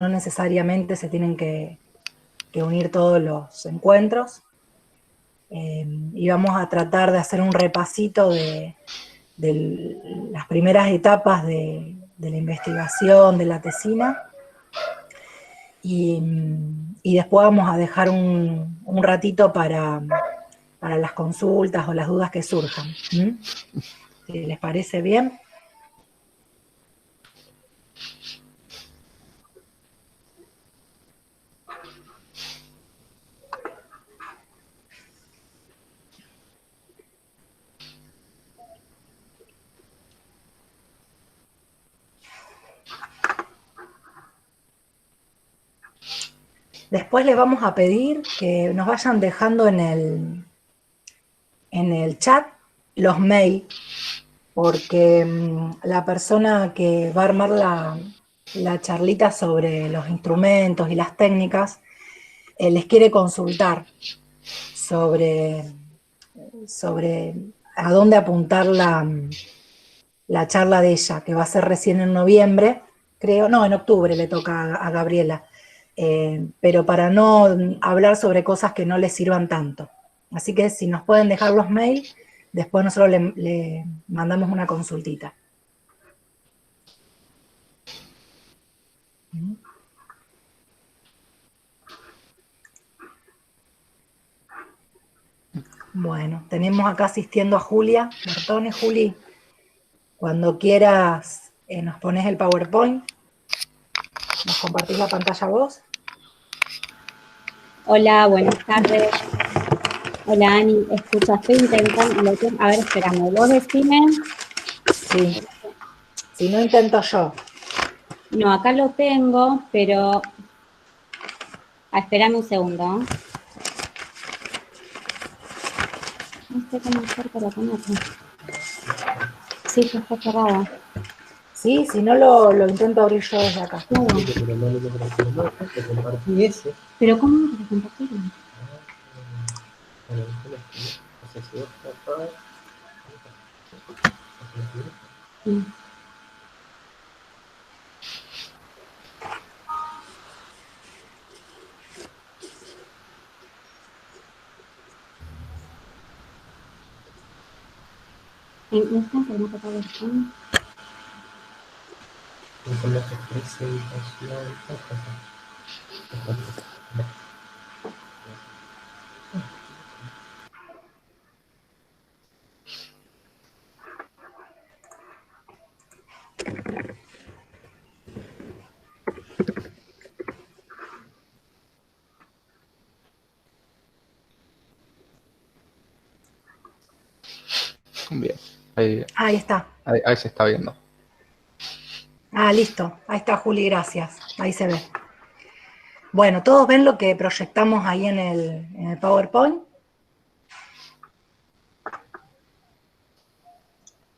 no necesariamente se tienen que unir todos los encuentros. Y vamos a tratar de hacer un repasito de las primeras etapas de la investigación, de la tesina, y después vamos a dejar un ratito para las consultas o las dudas que surjan. Si les parece bien. Después les vamos a pedir que nos vayan dejando en el chat los mails, porque la persona que va a armar la charlita sobre los instrumentos y las técnicas les quiere consultar sobre a dónde apuntar la charla de ella, que va a ser recién en noviembre, creo, no, en octubre le toca a Gabriela, pero para no hablar sobre cosas que no les sirvan tanto. Así que si nos pueden dejar los mails, después nosotros le mandamos una consultita. Bueno, tenemos acá asistiendo a Julia Bertone. Juli, cuando quieras nos pones el PowerPoint. ¿Nos compartís la pantalla vos? Hola, buenas tardes. Hola, Ani. Escucha, estoy intentando... A ver, espérame. ¿Vos decime? Sí. Si no, intento yo. No, acá lo tengo, pero... espérame un segundo. No sé cómo hacer para ponerlo. Sí, ya está cerrada. Sí, si no lo intento abrir yo desde acá. Claro. Pero ¿cómo no lo compartirlo? Sí. ¿En este formato PowerPoint? Bien, ahí está. Ahí se está viendo. Listo. Ahí está, Juli, gracias. Ahí se ve. Bueno, ¿todos ven lo que proyectamos ahí en el PowerPoint?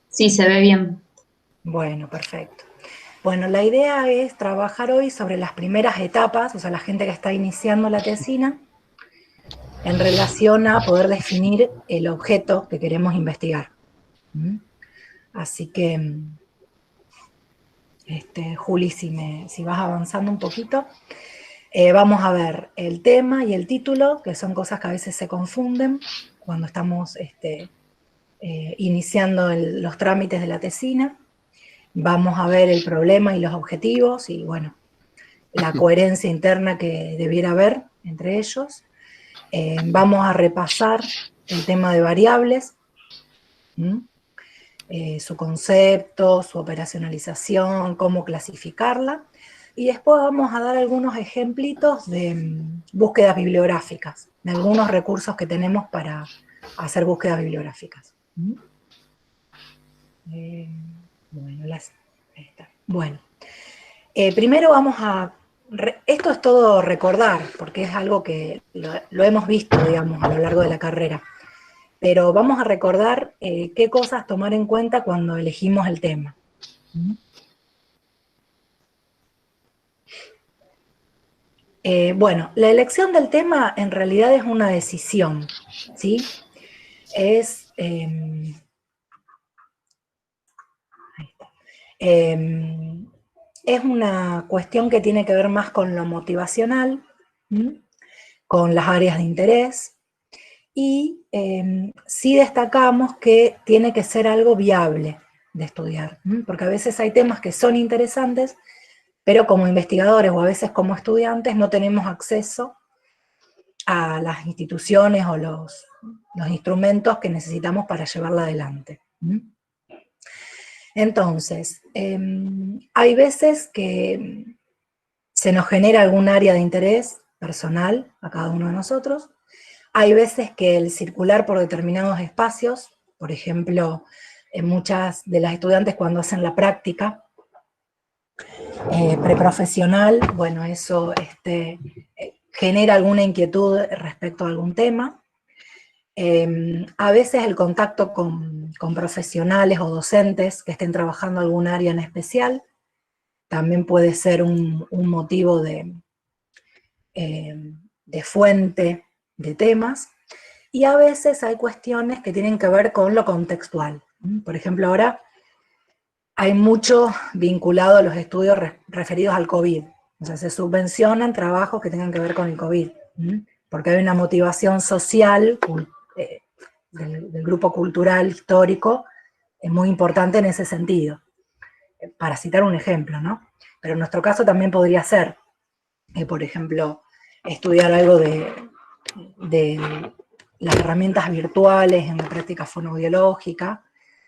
Sí, se ve bien. Bueno, perfecto. Bueno, la idea es trabajar hoy sobre las primeras etapas, o sea, la gente que está iniciando la tesina, en relación a poder definir el objeto que queremos investigar. Así que, Juli, si vas avanzando un poquito, vamos a ver el tema y el título, que son cosas que a veces se confunden cuando estamos iniciando los trámites de la tesina. Vamos a ver el problema y los objetivos y, bueno, la coherencia interna que debiera haber entre ellos. Vamos a repasar el tema de variables, su concepto, su operacionalización, cómo clasificarla, y después vamos a dar algunos ejemplitos de búsquedas bibliográficas, de algunos recursos que tenemos para hacer búsquedas bibliográficas. Bueno, primero vamos a... Esto es todo recordar, porque es algo que lo hemos visto, digamos, a lo largo de la carrera. Pero vamos a recordar qué cosas tomar en cuenta cuando elegimos el tema. Bueno, la elección del tema en realidad es una decisión, ¿sí? Es... es una cuestión que tiene que ver más con lo motivacional, con las áreas de interés, y sí destacamos que tiene que ser algo viable de estudiar, porque a veces hay temas que son interesantes, pero como investigadores o a veces como estudiantes no tenemos acceso a las instituciones o los instrumentos que necesitamos para llevarla adelante. Entonces, hay veces que se nos genera algún área de interés personal a cada uno de nosotros. Hay veces que el circular por determinados espacios, por ejemplo, en muchas de las estudiantes cuando hacen la práctica preprofesional, bueno, eso genera alguna inquietud respecto a algún tema. A veces el contacto con profesionales o docentes que estén trabajando algún área en especial también puede ser un motivo de fuente de temas, y a veces hay cuestiones que tienen que ver con lo contextual. Por ejemplo, ahora hay mucho vinculado a los estudios referidos al COVID, o sea, se subvencionan trabajos que tengan que ver con el COVID, porque hay una motivación social del grupo cultural histórico muy importante en ese sentido, para citar un ejemplo, ¿no? Pero en nuestro caso también podría ser, por ejemplo, estudiar algo de las herramientas virtuales en la práctica fonoaudiológica,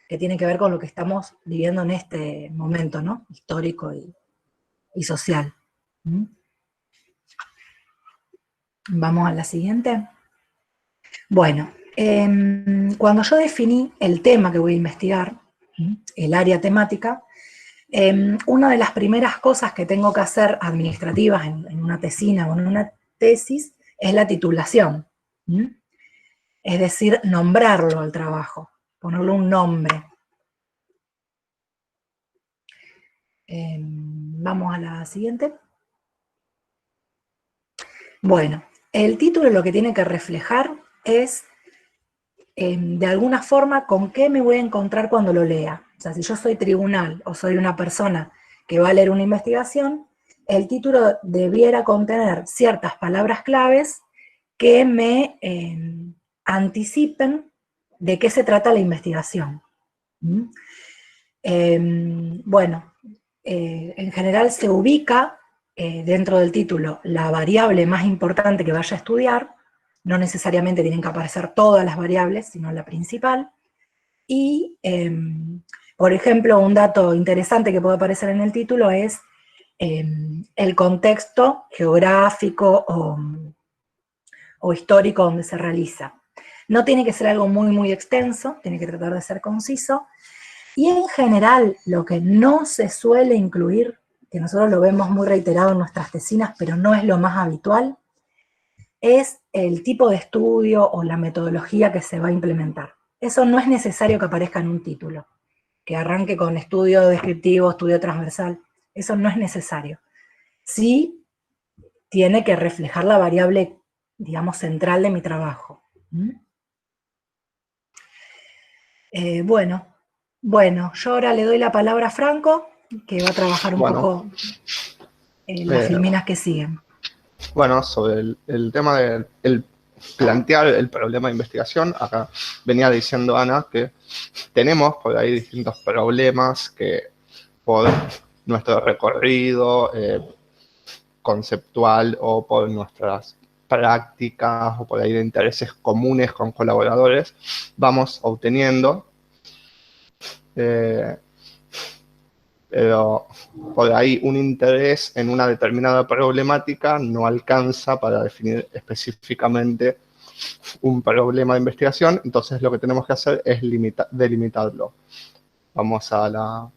que tiene que ver con lo que estamos viviendo en este momento, ¿no? Histórico y social. Vamos a la siguiente. Bueno, cuando yo definí el tema que voy a investigar, el área temática, una de las primeras cosas que tengo que hacer administrativas en una tesina o en una tesis es la titulación. Es decir, nombrarlo al trabajo, ponerle un nombre. Vamos a la siguiente. Bueno, el título lo que tiene que reflejar es, de alguna forma, con qué me voy a encontrar cuando lo lea. O sea, si yo soy tribunal o soy una persona que va a leer una investigación, el título debiera contener ciertas palabras claves que me anticipen de qué se trata la investigación. Bueno, en general se ubica dentro del título la variable más importante que vaya a estudiar, no necesariamente tienen que aparecer todas las variables, sino la principal, y, por ejemplo, un dato interesante que puede aparecer en el título es el contexto geográfico o histórico donde se realiza. No tiene que ser algo muy, muy extenso, tiene que tratar de ser conciso, y en general lo que no se suele incluir, que nosotros lo vemos muy reiterado en nuestras tesinas, pero no es lo más habitual, es el tipo de estudio o la metodología que se va a implementar. Eso no es necesario que aparezca en un título, que arranque con estudio descriptivo, estudio transversal, eso no es necesario. Sí tiene que reflejar la variable, digamos, central de mi trabajo. Bueno, yo ahora le doy la palabra a Franco, que va a trabajar un poco las filminas que siguen. Bueno, sobre el tema de plantear el problema de investigación, acá venía diciendo Ana que tenemos por ahí distintos problemas que por nuestro recorrido conceptual o por nuestras prácticas o por ahí de intereses comunes con colaboradores vamos obteniendo, pero por ahí un interés en una determinada problemática no alcanza para definir específicamente un problema de investigación, entonces lo que tenemos que hacer es delimitarlo. Vamos a la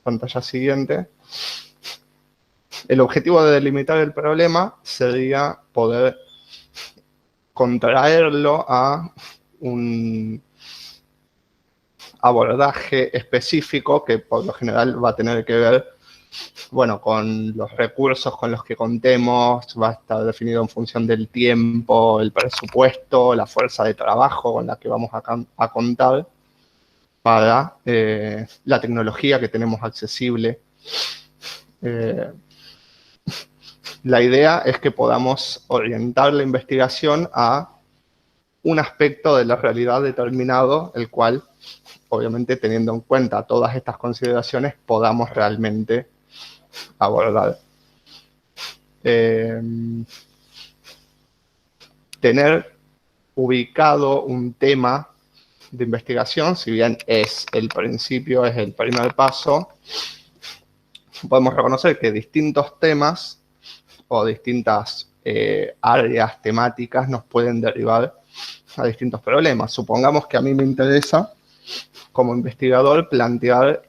pantalla siguiente. El objetivo de delimitar el problema sería poder contraerlo a un abordaje específico que por lo general va a tener que ver, bueno, con los recursos con los que contemos, va a estar definido en función del tiempo, el presupuesto, la fuerza de trabajo con la que vamos a contar para la tecnología que tenemos accesible La idea es que podamos orientar la investigación a un aspecto de la realidad determinado, el cual, obviamente, teniendo en cuenta todas estas consideraciones, podamos realmente abordar. Tener ubicado un tema de investigación, si bien es el principio, es el primer paso, podemos reconocer que distintos temas o distintas áreas temáticas nos pueden derivar a distintos problemas. Supongamos que a mí me interesa, como investigador, plantear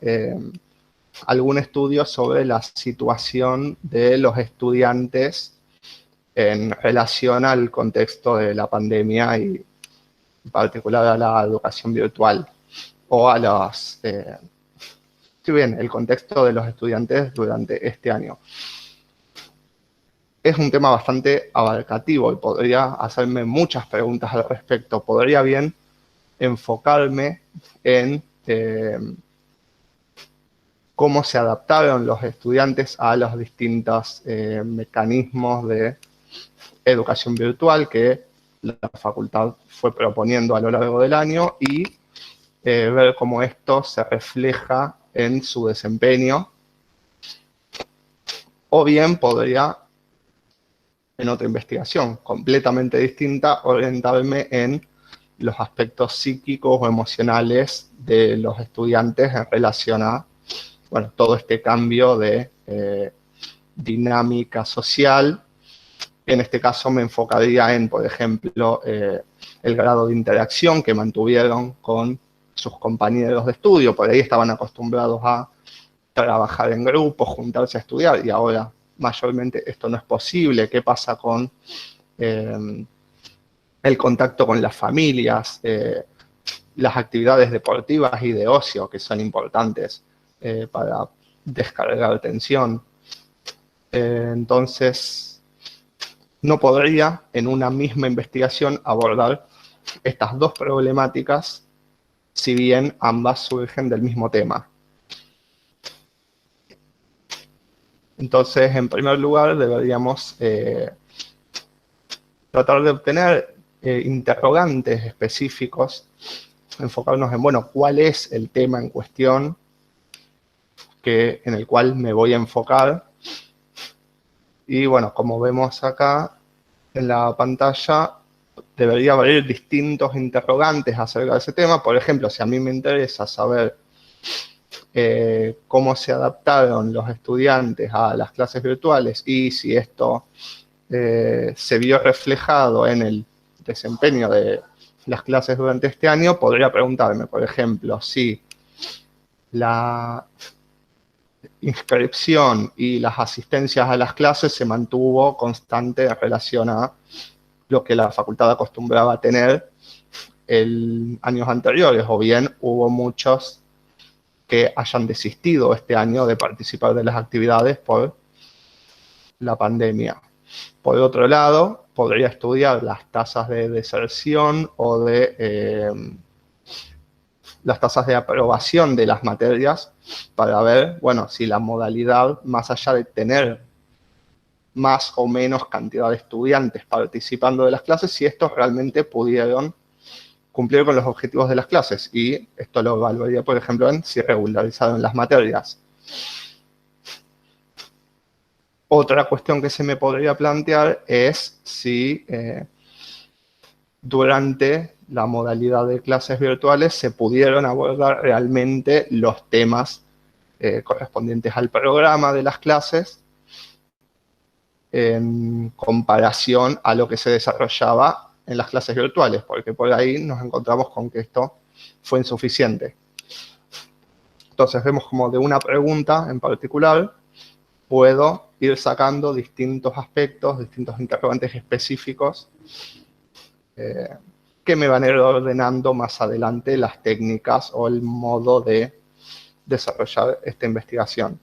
algún estudio sobre la situación de los estudiantes en relación al contexto de la pandemia y en particular a la educación virtual o a los, si bien, el contexto de los estudiantes durante este año. Es un tema bastante abarcativo y podría hacerme muchas preguntas al respecto. Podría bien enfocarme en cómo se adaptaron los estudiantes a los distintos mecanismos de educación virtual que la facultad fue proponiendo a lo largo del año y ver cómo esto se refleja en su desempeño. O bien podría, en otra investigación completamente distinta, orientarme en los aspectos psíquicos o emocionales de los estudiantes en relación a, bueno, todo este cambio de dinámica social. En este caso me enfocaría en, por ejemplo, el grado de interacción que mantuvieron con sus compañeros de estudio. Por ahí estaban acostumbrados a trabajar en grupo, juntarse a estudiar, y ahora mayormente esto no es posible. ¿Qué pasa con el contacto con las familias, las actividades deportivas y de ocio, que son importantes para descargar tensión? Entonces, no podría en una misma investigación abordar estas dos problemáticas, si bien ambas surgen del mismo tema. Entonces, en primer lugar, deberíamos tratar de obtener interrogantes específicos, enfocarnos en, bueno, ¿cuál es el tema en cuestión en el cual me voy a enfocar? Y bueno, como vemos acá en la pantalla, debería haber distintos interrogantes acerca de ese tema. Por ejemplo, si a mí me interesa saber cómo se adaptaron los estudiantes a las clases virtuales y si esto se vio reflejado en el desempeño de las clases durante este año, podría preguntarme, por ejemplo, si la inscripción y las asistencias a las clases se mantuvo constante en relación a lo que la facultad acostumbraba a tener en años anteriores, o bien hubo muchos que hayan desistido este año de participar de las actividades por la pandemia. Por otro lado, podría estudiar las tasas de deserción o de las tasas de aprobación de las materias para ver, bueno, si la modalidad, más allá de tener más o menos cantidad de estudiantes participando de las clases, si estos realmente pudieron cumplir con los objetivos de las clases. Y esto lo evaluaría, por ejemplo, en si regularizaron las materias. Otra cuestión que se me podría plantear es si durante la modalidad de clases virtuales se pudieron abordar realmente los temas correspondientes al programa de las clases en comparación a lo que se desarrollaba en las clases virtuales, porque por ahí nos encontramos con que esto fue insuficiente. Entonces vemos como de una pregunta en particular puedo ir sacando distintos aspectos, distintos interrogantes específicos que me van a ir ordenando más adelante las técnicas o el modo de desarrollar esta investigación.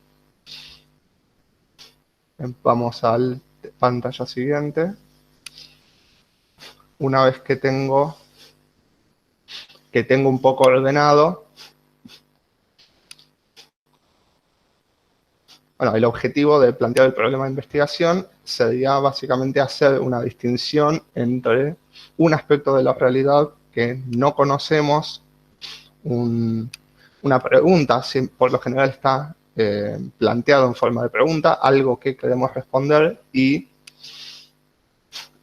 Vamos a la pantalla siguiente. Una vez que tengo un poco ordenado, bueno, el objetivo de plantear el problema de investigación sería básicamente hacer una distinción entre un aspecto de la realidad que no conocemos, una pregunta, por lo general está planteado en forma de pregunta, algo que queremos responder y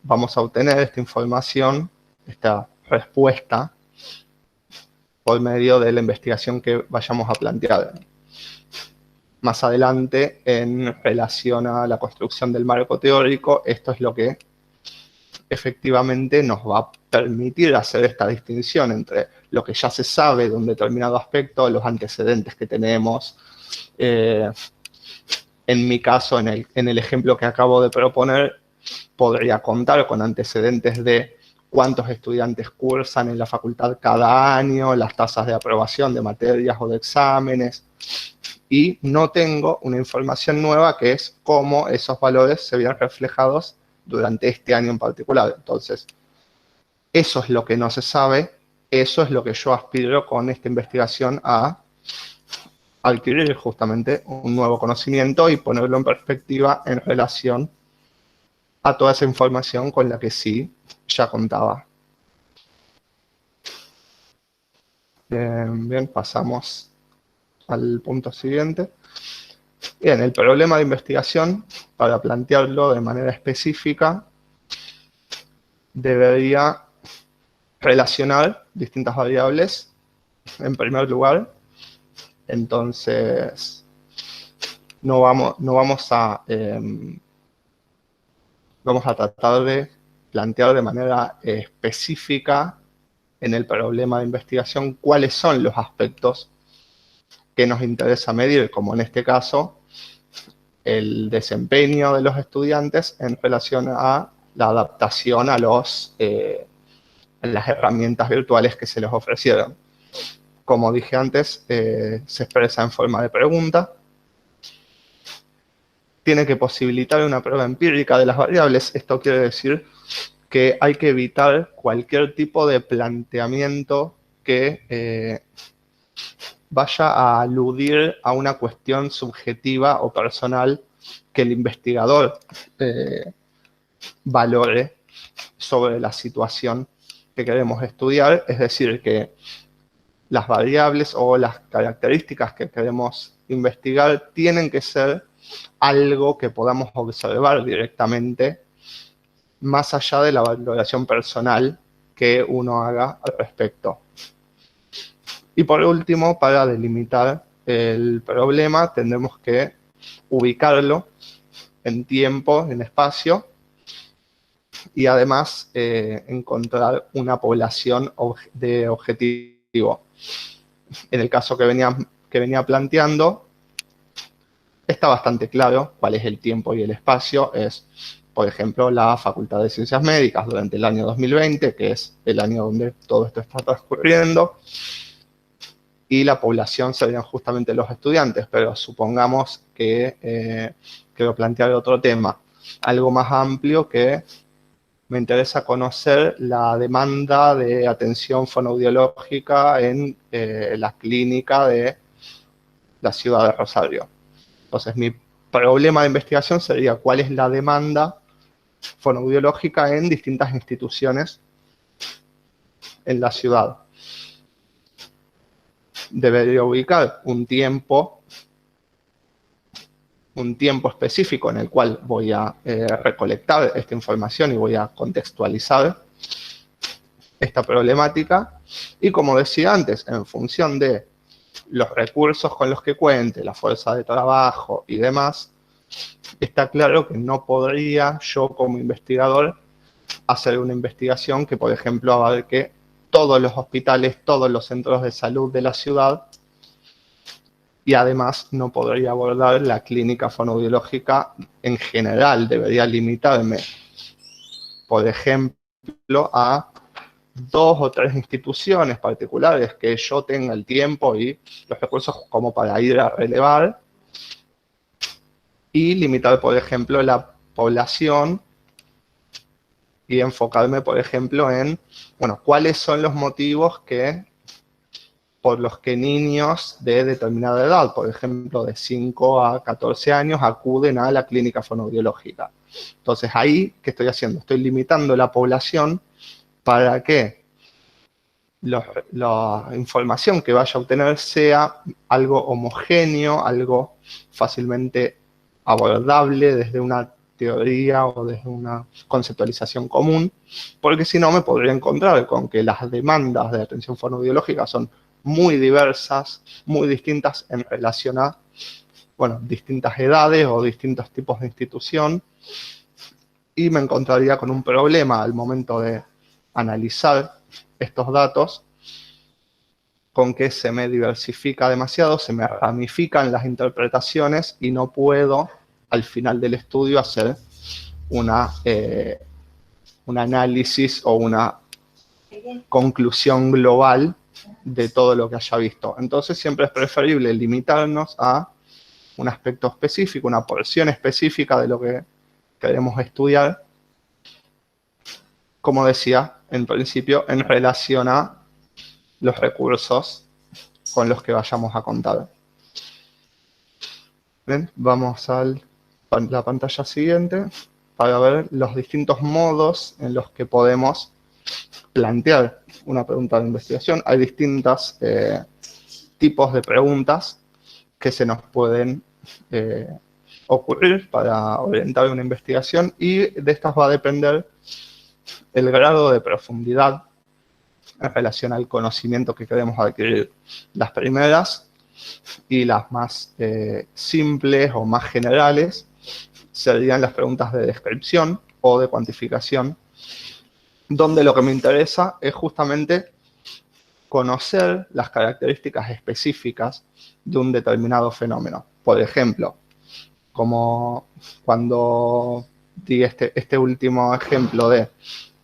vamos a obtener esta información, esta respuesta, por medio de la investigación que vayamos a plantear. Más adelante, en relación a la construcción del marco teórico, esto es lo que efectivamente nos va a permitir hacer esta distinción entre lo que ya se sabe de un determinado aspecto, los antecedentes que tenemos. En mi caso, en el ejemplo que acabo de proponer, podría contar con antecedentes de cuántos estudiantes cursan en la facultad cada año, las tasas de aprobación de materias o de exámenes, y no tengo una información nueva que es cómo esos valores se ven reflejados durante este año en particular. Entonces, eso es lo que no se sabe, eso es lo que yo aspiro con esta investigación a adquirir justamente un nuevo conocimiento y ponerlo en perspectiva en relación a toda esa información con la que sí ya contaba. Bien, pasamos al punto siguiente. Bien, el problema de investigación, para plantearlo de manera específica, debería relacionar distintas variables, en primer lugar. Entonces, vamos a tratar de plantear de manera específica en el problema de investigación cuáles son los aspectos que nos interesa medir, como en este caso, el desempeño de los estudiantes en relación a la adaptación a las herramientas virtuales que se les ofrecieron. Como dije antes, se expresa en forma de pregunta. Tiene que posibilitar una prueba empírica de las variables. Esto quiere decir que hay que evitar cualquier tipo de planteamiento que vaya a aludir a una cuestión subjetiva o personal que el investigador valore sobre la situación que queremos estudiar. Es decir, que las variables o las características que queremos investigar tienen que ser algo que podamos observar directamente, más allá de la valoración personal que uno haga al respecto. Y por último, para delimitar el problema, tendremos que ubicarlo en tiempo, en espacio, y además encontrar una población de objetivo. En el caso que venía planteando, está bastante claro cuál es el tiempo y el espacio. Es, por ejemplo, la Facultad de Ciencias Médicas durante el año 2020, que es el año donde todo esto está transcurriendo, y la población serían justamente los estudiantes, pero supongamos que quiero plantear otro tema, algo más amplio, que me interesa conocer la demanda de atención fonoaudiológica en la clínica de la ciudad de Rosario. Entonces, mi problema de investigación sería cuál es la demanda fonoaudiológica en distintas instituciones en la ciudad. Debería ubicar un tiempo específico en el cual voy a recolectar esta información y voy a contextualizar esta problemática. Y como decía antes, en función de los recursos con los que cuente, la fuerza de trabajo y demás, está claro que no podría yo como investigador hacer una investigación que, por ejemplo, abarque todos los hospitales, todos los centros de salud de la ciudad, y además no podría abordar la clínica fonoaudiológica en general. Debería limitarme, por ejemplo, a 2 o 3 instituciones particulares que yo tenga el tiempo y los recursos como para ir a relevar, y limitar, por ejemplo, la población y enfocarme, por ejemplo, en, bueno, cuáles son los motivos que por los que niños de determinada edad, por ejemplo, de 5 a 14 años, acuden a la clínica fonoaudiológica. Entonces, ahí, ¿qué estoy haciendo? Estoy limitando la población para que la información que vaya a obtener sea algo homogéneo, algo fácilmente abordable desde una teoría o desde una conceptualización común, porque si no me podría encontrar con que las demandas de atención fonoaudiológica son muy diversas, muy distintas en relación a, bueno, distintas edades o distintos tipos de institución, y me encontraría con un problema al momento de analizar estos datos, con que se me diversifica demasiado, se me ramifican las interpretaciones y no puedo, al final del estudio, hacer un análisis o una conclusión global de todo lo que haya visto. Entonces siempre es preferible limitarnos a un aspecto específico, una porción específica de lo que queremos estudiar, como decía en principio, en relación a los recursos con los que vayamos a contar. Bien, vamos a la pantalla siguiente para ver los distintos modos en los que podemos plantear una pregunta de investigación. Hay distintos tipos de preguntas que se nos pueden ocurrir para orientar una investigación, y de estas va a depender el grado de profundidad en relación al conocimiento que queremos adquirir. Las primeras y las más simples o más generales serían las preguntas de descripción o de cuantificación, donde lo que me interesa es justamente conocer las características específicas de un determinado fenómeno. Por ejemplo, como cuando di este último ejemplo de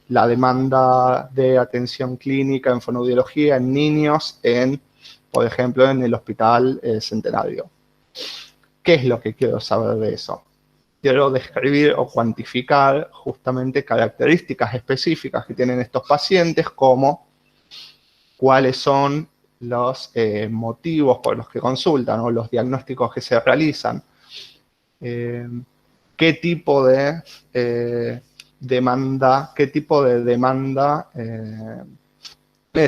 la demanda de atención clínica en fonoaudiología en niños, por ejemplo, en el Hospital Centenario. ¿Qué es lo que quiero saber de eso? Quiero describir o cuantificar justamente características específicas que tienen estos pacientes, como cuáles son los motivos por los que consultan o los diagnósticos que se realizan, qué tipo de demanda,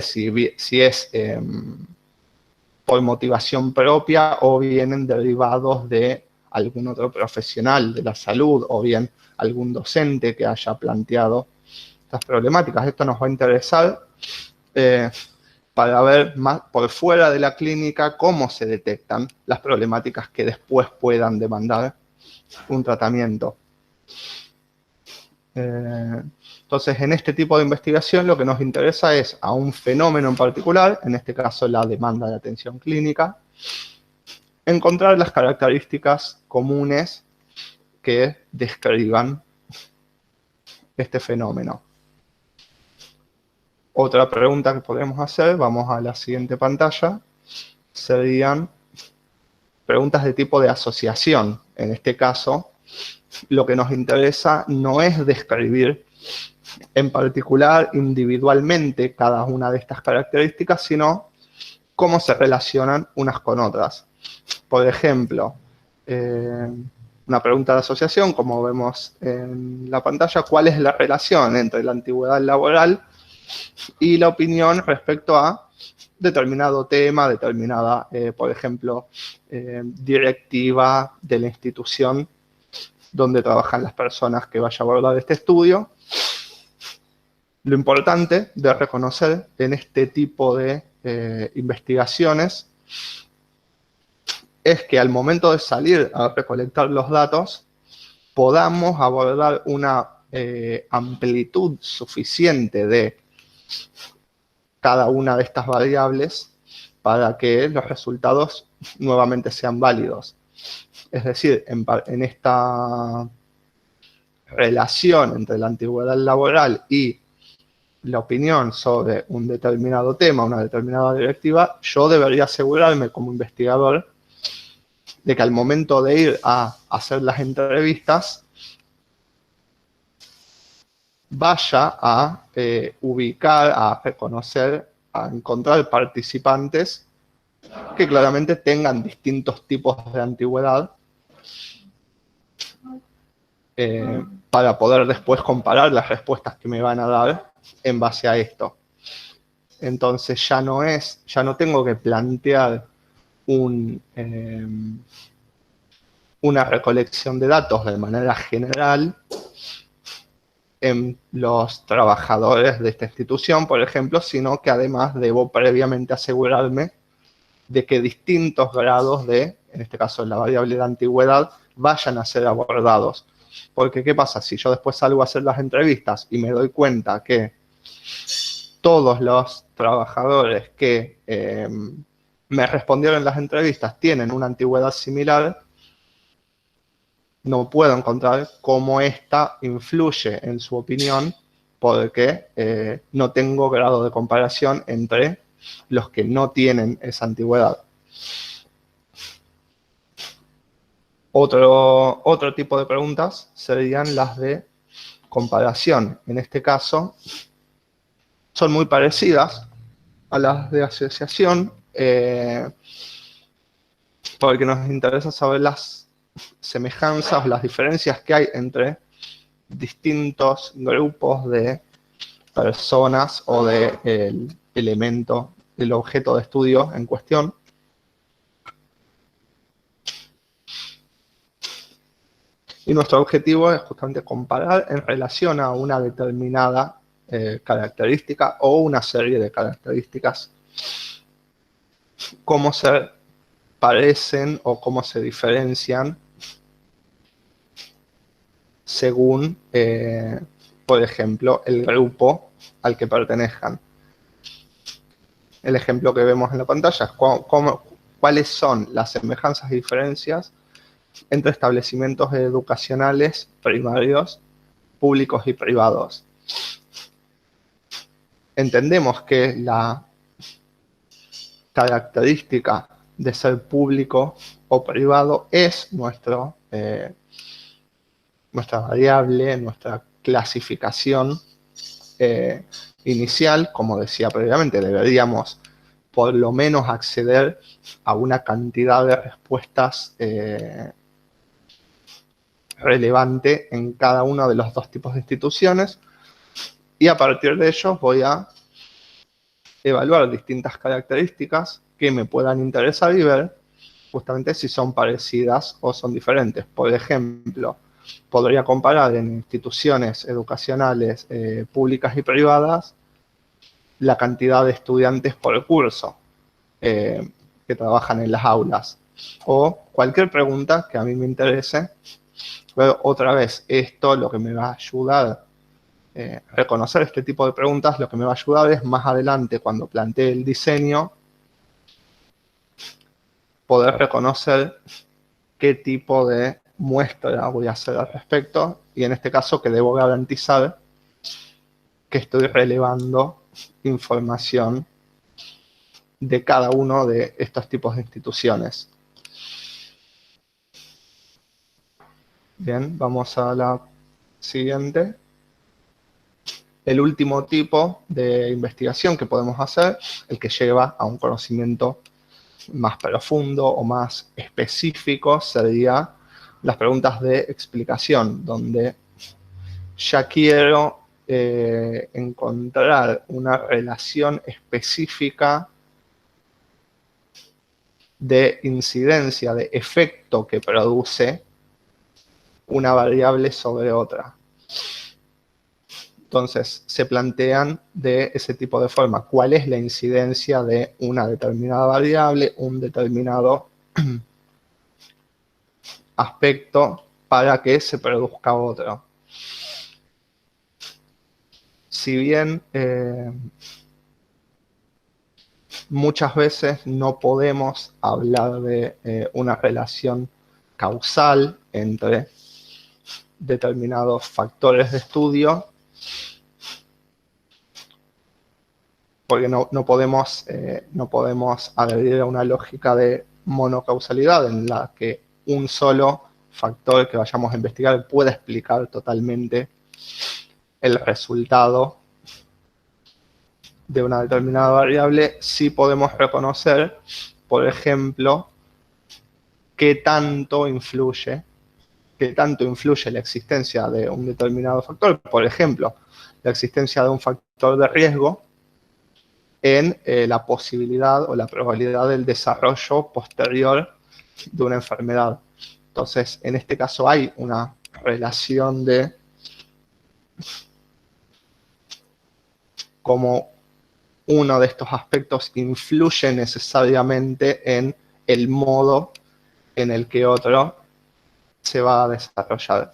si es por motivación propia o vienen derivados de algún otro profesional de la salud o bien algún docente que haya planteado estas problemáticas. Esto nos va a interesar para ver más por fuera de la clínica cómo se detectan las problemáticas que después puedan demandar un tratamiento. Entonces, en este tipo de investigación lo que nos interesa es a un fenómeno en particular, en este caso la demanda de atención clínica, encontrar las características comunes que describan este fenómeno. Otra pregunta que podemos hacer, vamos a la siguiente pantalla, serían preguntas de tipo de asociación. En este caso, lo que nos interesa no es describir en particular individualmente cada una de estas características, sino cómo se relacionan unas con otras. Por ejemplo, una pregunta de asociación, como vemos en la pantalla, ¿cuál es la relación entre la antigüedad laboral y la opinión respecto a determinado tema, determinada, por ejemplo, directiva de la institución donde trabajan las personas que vaya a abordar este estudio? Lo importante de reconocer en este tipo de investigaciones es que al momento de salir a recolectar los datos, podamos abordar una amplitud suficiente de cada una de estas variables para que los resultados nuevamente sean válidos. Es decir, en esta relación entre la antigüedad laboral y la opinión sobre un determinado tema, una determinada directiva, yo debería asegurarme como investigador de que al momento de ir a hacer las entrevistas vaya a ubicar, a reconocer a encontrar participantes que claramente tengan distintos tipos de antigüedad para poder después comparar las respuestas que me van a dar en base a esto. Entonces ya no tengo que plantear una recolección de datos de manera general en los trabajadores de esta institución, por ejemplo, sino que además debo previamente asegurarme de que distintos grados de, en este caso la variable de antigüedad, vayan a ser abordados. Porque, ¿qué pasa? Si yo después salgo a hacer las entrevistas y me doy cuenta que todos los trabajadores que me respondieron en las entrevistas tienen una antigüedad similar, no puedo encontrar cómo esta influye en su opinión porque no tengo grado de comparación entre los que no tienen esa antigüedad. Otro tipo de preguntas serían las de comparación. En este caso, son muy parecidas a las de asociación, porque nos interesa saber las semejanzas, las diferencias que hay entre distintos grupos de personas o del elemento, el objeto de estudio en cuestión. Y nuestro objetivo es justamente comparar en relación a una determinada característica o una serie de características, cómo se parecen o cómo se diferencian según, por ejemplo, el grupo al que pertenezcan. El ejemplo que vemos en la pantalla es cuáles son las semejanzas y diferencias entre establecimientos educacionales primarios, públicos y privados. Entendemos que la característica de ser público o privado es nuestra variable, nuestra clasificación inicial. Como decía previamente, deberíamos por lo menos acceder a una cantidad de respuestas relevante en cada uno de los dos tipos de instituciones, y a partir de ello voy a evaluar distintas características que me puedan interesar y ver justamente si son parecidas o son diferentes. Por ejemplo, podría comparar en instituciones educacionales públicas y privadas la cantidad de estudiantes por curso que trabajan en las aulas, o cualquier pregunta que a mí me interese. Pero otra vez, esto lo que me va a ayudar, reconocer este tipo de preguntas, lo que me va a ayudar es más adelante, cuando plantee el diseño, poder reconocer qué tipo de muestra voy a hacer al respecto, y en este caso que debo garantizar que estoy relevando información de cada uno de estos tipos de instituciones. Bien, vamos a la siguiente. El último tipo de investigación que podemos hacer, el que lleva a un conocimiento más profundo o más específico, sería las preguntas de explicación, donde ya quiero encontrar una relación específica de incidencia, de efecto que produce una variable sobre otra. Entonces, se plantean de ese tipo de forma. ¿Cuál es la incidencia de una determinada variable, un determinado aspecto para que se produzca otro? Si bien muchas veces no podemos hablar de una relación causal entre determinados factores de estudio, porque no podemos adherir a una lógica de monocausalidad en la que un solo factor que vayamos a investigar puede explicar totalmente el resultado de una determinada variable, sí podemos reconocer, por ejemplo, qué tanto influye la existencia de un determinado factor. Por ejemplo, la existencia de un factor de riesgo en la posibilidad o la probabilidad del desarrollo posterior de una enfermedad. Entonces, en este caso hay una relación de cómo uno de estos aspectos influye necesariamente en el modo en el que otro se va a desarrollar.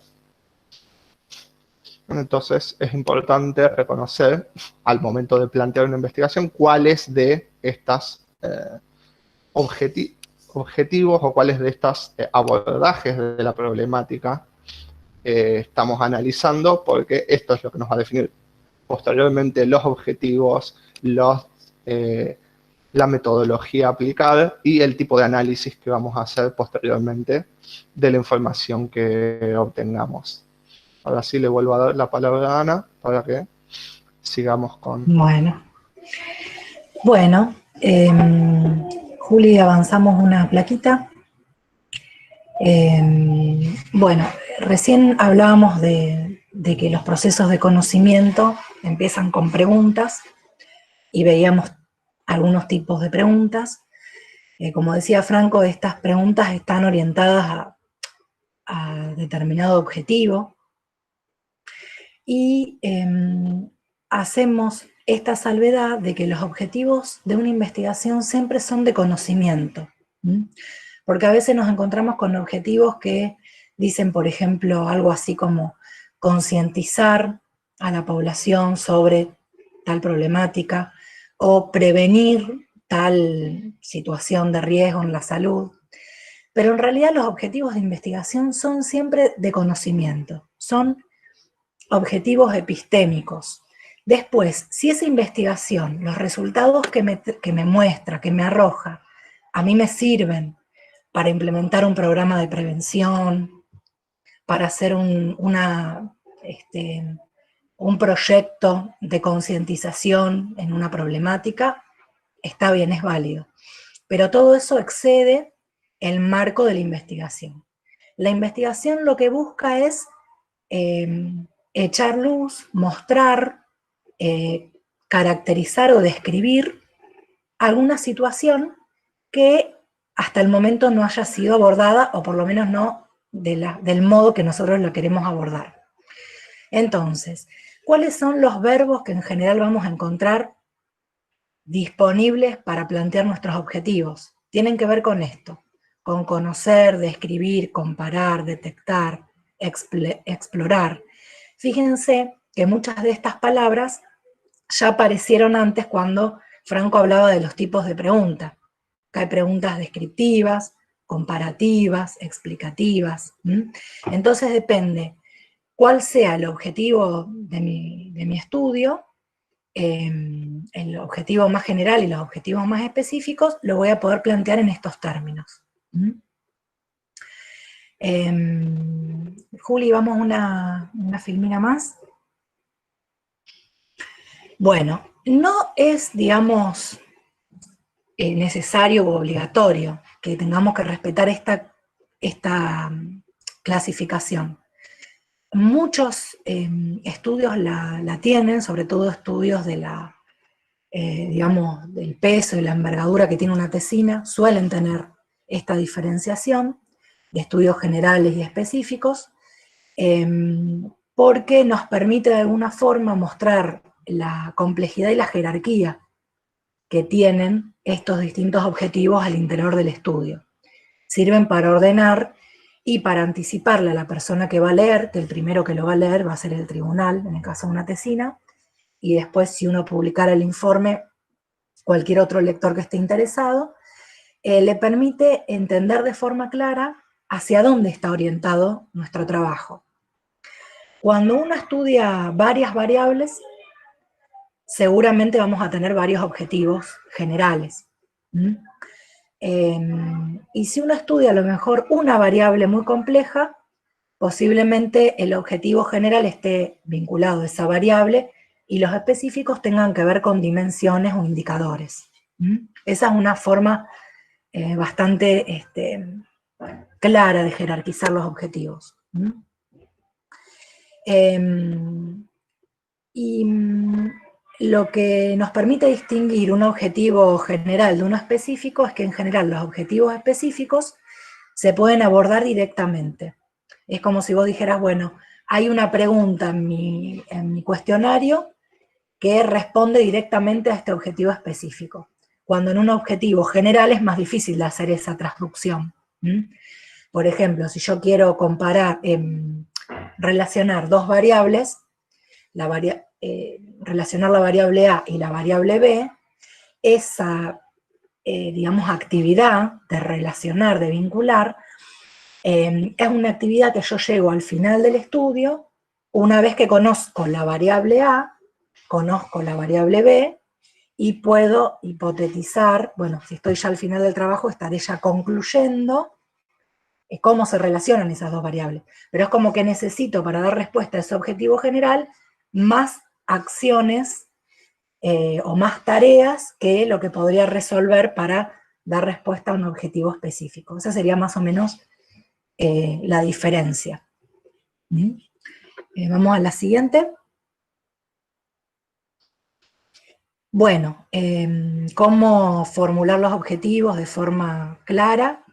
Entonces, es importante reconocer al momento de plantear una investigación cuáles de estos objetivos o cuáles de estos abordajes de la problemática estamos analizando, porque esto es lo que nos va a definir posteriormente los objetivos, la metodología aplicada y el tipo de análisis que vamos a hacer posteriormente de la información que obtengamos. Ahora sí le vuelvo a dar la palabra a Ana para que sigamos con... Bueno, Juli, avanzamos una plaquita. Bueno, recién hablábamos de que los procesos de conocimiento empiezan con preguntas y veíamos algunos tipos de preguntas. Como decía Franco, estas preguntas están orientadas a determinado objetivo y hacemos esta salvedad de que los objetivos de una investigación siempre son de conocimiento, porque a veces nos encontramos con objetivos que dicen, por ejemplo, algo así como concientizar a la población sobre tal problemática o prevenir tal situación de riesgo en la salud. Pero en realidad los objetivos de investigación son siempre de conocimiento, son objetivos epistémicos. Después, si esa investigación, los resultados que me muestra, que me arroja, a mí me sirven para implementar un programa de prevención, para hacer un proyecto de concientización en una problemática, está bien, es válido. Pero todo eso excede el marco de la investigación. La investigación lo que busca es echar luz, mostrar, caracterizar o describir alguna situación que hasta el momento no haya sido abordada, o por lo menos no del modo que nosotros lo queremos abordar. Entonces, ¿cuáles son los verbos que en general vamos a encontrar disponibles para plantear nuestros objetivos? Tienen que ver con esto, con conocer, describir, comparar, detectar, explorar. Fíjense que muchas de estas palabras ya aparecieron antes cuando Franco hablaba de los tipos de preguntas. Que hay preguntas descriptivas, comparativas, explicativas. Entonces depende cuál sea el objetivo de mi estudio, el objetivo más general y los objetivos más específicos, lo voy a poder plantear en estos términos. Juli, vamos una filmina más. Bueno, no es, digamos, necesario o obligatorio que tengamos que respetar esta clasificación. Muchos estudios la tienen, sobre todo estudios de digamos, del peso y la envergadura que tiene una tesina, suelen tener esta diferenciación de estudios generales y específicos, porque nos permite de alguna forma mostrar la complejidad y la jerarquía que tienen estos distintos objetivos al interior del estudio. Sirven para ordenar y para anticiparle a la persona que va a leer, que el primero que lo va a leer va a ser el tribunal, en el caso de una tesina, y después si uno publicara el informe, cualquier otro lector que esté interesado, le permite entender de forma clara hacia dónde está orientado nuestro trabajo. Cuando uno estudia varias variables, seguramente vamos a tener varios objetivos generales. Y si uno estudia a lo mejor una variable muy compleja, posiblemente el objetivo general esté vinculado a esa variable y los específicos tengan que ver con dimensiones o indicadores. Esa es una forma bastante clara de jerarquizar los objetivos. Y lo que nos permite distinguir un objetivo general de uno específico es que en general los objetivos específicos se pueden abordar directamente. Es como si vos dijeras, bueno, hay una pregunta en mi cuestionario que responde directamente a este objetivo específico. Cuando en un objetivo general es más difícil de hacer esa traducción. Por ejemplo, si yo quiero comparar, relacionar dos variables, relacionar la variable A y la variable B, esa, digamos, actividad de relacionar, de vincular, es una actividad que yo llego al final del estudio, una vez que conozco la variable A, conozco la variable B, y puedo hipotetizar, bueno, si estoy ya al final del trabajo, estaré ya concluyendo cómo se relacionan esas dos variables. Pero es como que necesito, para dar respuesta a ese objetivo general, más acciones o más tareas que lo que podría resolver para dar respuesta a un objetivo específico. Esa sería más o menos la diferencia. Vamos a la siguiente. Bueno, cómo formular los objetivos de forma clara.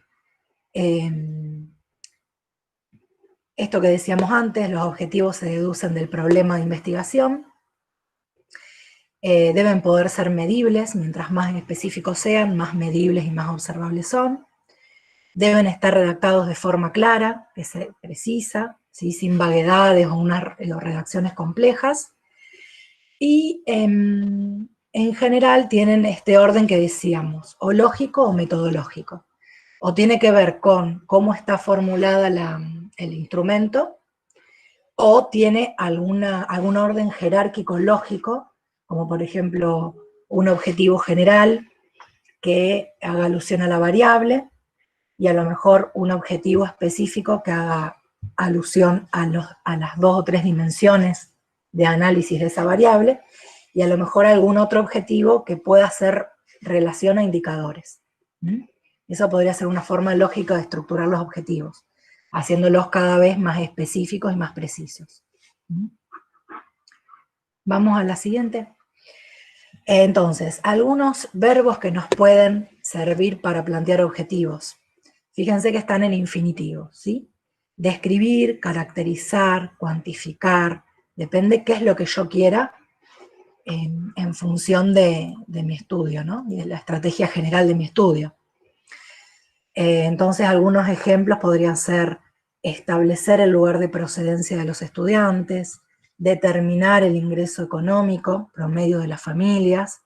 Esto que decíamos antes, los objetivos se deducen del problema de investigación. Deben poder ser medibles, mientras más específicos sean, más medibles y más observables son. Deben estar redactados de forma clara, precisa, ¿sí? Sin vaguedades o redacciones complejas. Y en general tienen este orden que decíamos, o lógico o metodológico. O tiene que ver con cómo está formulada el instrumento, o tiene algún orden jerárquico lógico, como por ejemplo un objetivo general que haga alusión a la variable, y a lo mejor un objetivo específico que haga alusión a las 2 o 3 dimensiones de análisis de esa variable, y a lo mejor algún otro objetivo que pueda hacer relación a indicadores. Eso podría ser una forma lógica de estructurar los objetivos, haciéndolos cada vez más específicos y más precisos. Vamos a la siguiente. Entonces, algunos verbos que nos pueden servir para plantear objetivos. Fíjense que están en infinitivo, ¿sí? Describir, caracterizar, cuantificar, depende qué es lo que yo quiera en función de mi estudio, ¿no? Y de la estrategia general de mi estudio. Entonces, algunos ejemplos podrían ser establecer el lugar de procedencia de los estudiantes, determinar el ingreso económico promedio de las familias,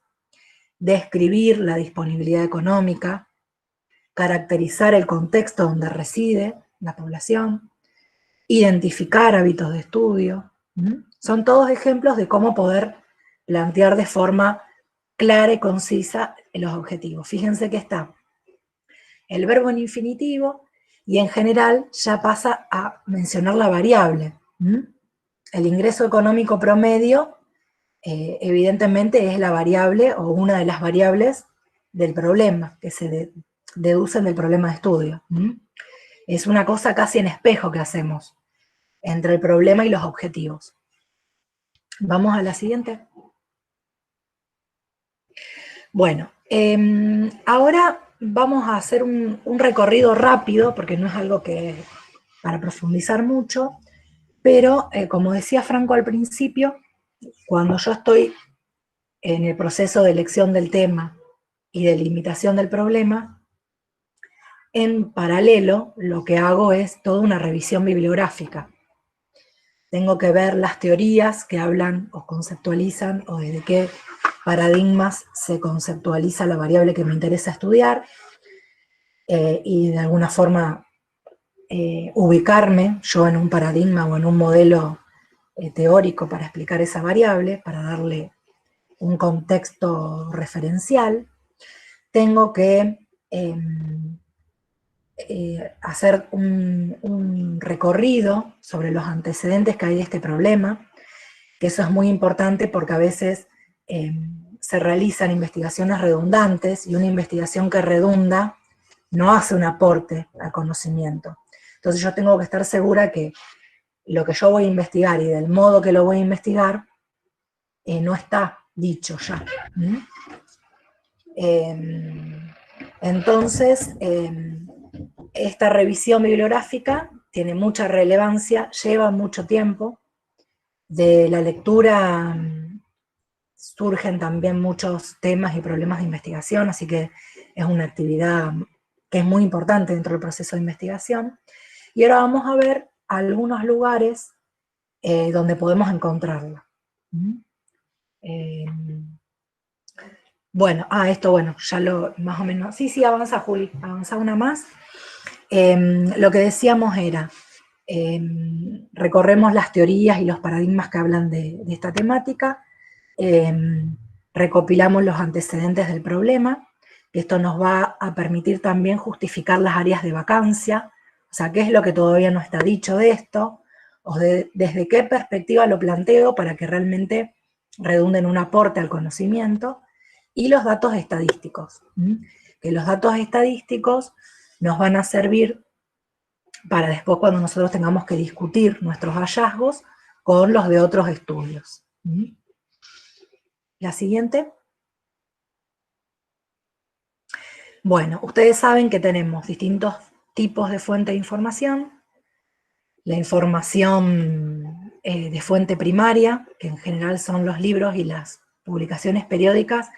describir la disponibilidad económica, caracterizar el contexto donde reside la población, identificar hábitos de estudio. Son todos ejemplos de cómo poder plantear de forma clara y concisa los objetivos. Fíjense que está el verbo en infinitivo y en general ya pasa a mencionar la variable. El ingreso económico promedio evidentemente es la variable o una de las variables del problema, que se deducen del problema de estudio. Es una cosa casi en espejo que hacemos entre el problema y los objetivos. Vamos a la siguiente. Bueno, ahora vamos a hacer un recorrido rápido, porque no es algo que para profundizar mucho, pero como decía Franco al principio, cuando yo estoy en el proceso de elección del tema y de limitación del problema, en paralelo lo que hago es toda una revisión bibliográfica. Tengo que ver las teorías que hablan o conceptualizan, o desde qué paradigmas se conceptualiza la variable que me interesa estudiar, y de alguna forma ubicarme yo en un paradigma o en un modelo teórico para explicar esa variable, para darle un contexto referencial. Tengo que hacer un recorrido sobre los antecedentes que hay de este problema, que eso es muy importante porque a veces se realizan investigaciones redundantes, y una investigación que redunda no hace un aporte al conocimiento. Entonces yo tengo que estar segura que lo que yo voy a investigar y del modo que lo voy a investigar no está dicho ya. Entonces, esta revisión bibliográfica tiene mucha relevancia, lleva mucho tiempo. De la lectura surgen también muchos temas y problemas de investigación, así que es una actividad que es muy importante dentro del proceso de investigación. Y ahora vamos a ver algunos lugares donde podemos encontrarla. Bueno, esto, bueno, ya lo más o menos, sí, avanza Juli, avanza una más. Lo que decíamos era, recorremos las teorías y los paradigmas que hablan de esta temática, recopilamos los antecedentes del problema, que esto nos va a permitir también justificar las áreas de vacancia, o sea, qué es lo que todavía no está dicho de esto, o desde qué perspectiva lo planteo para que realmente redunde en un aporte al conocimiento, y los datos estadísticos, que los datos estadísticos nos van a servir para después cuando nosotros tengamos que discutir nuestros hallazgos con los de otros estudios. La siguiente. Bueno, ustedes saben que tenemos distintos tipos de fuente de información. La información de fuente primaria, que en general son los libros y las publicaciones periódicas,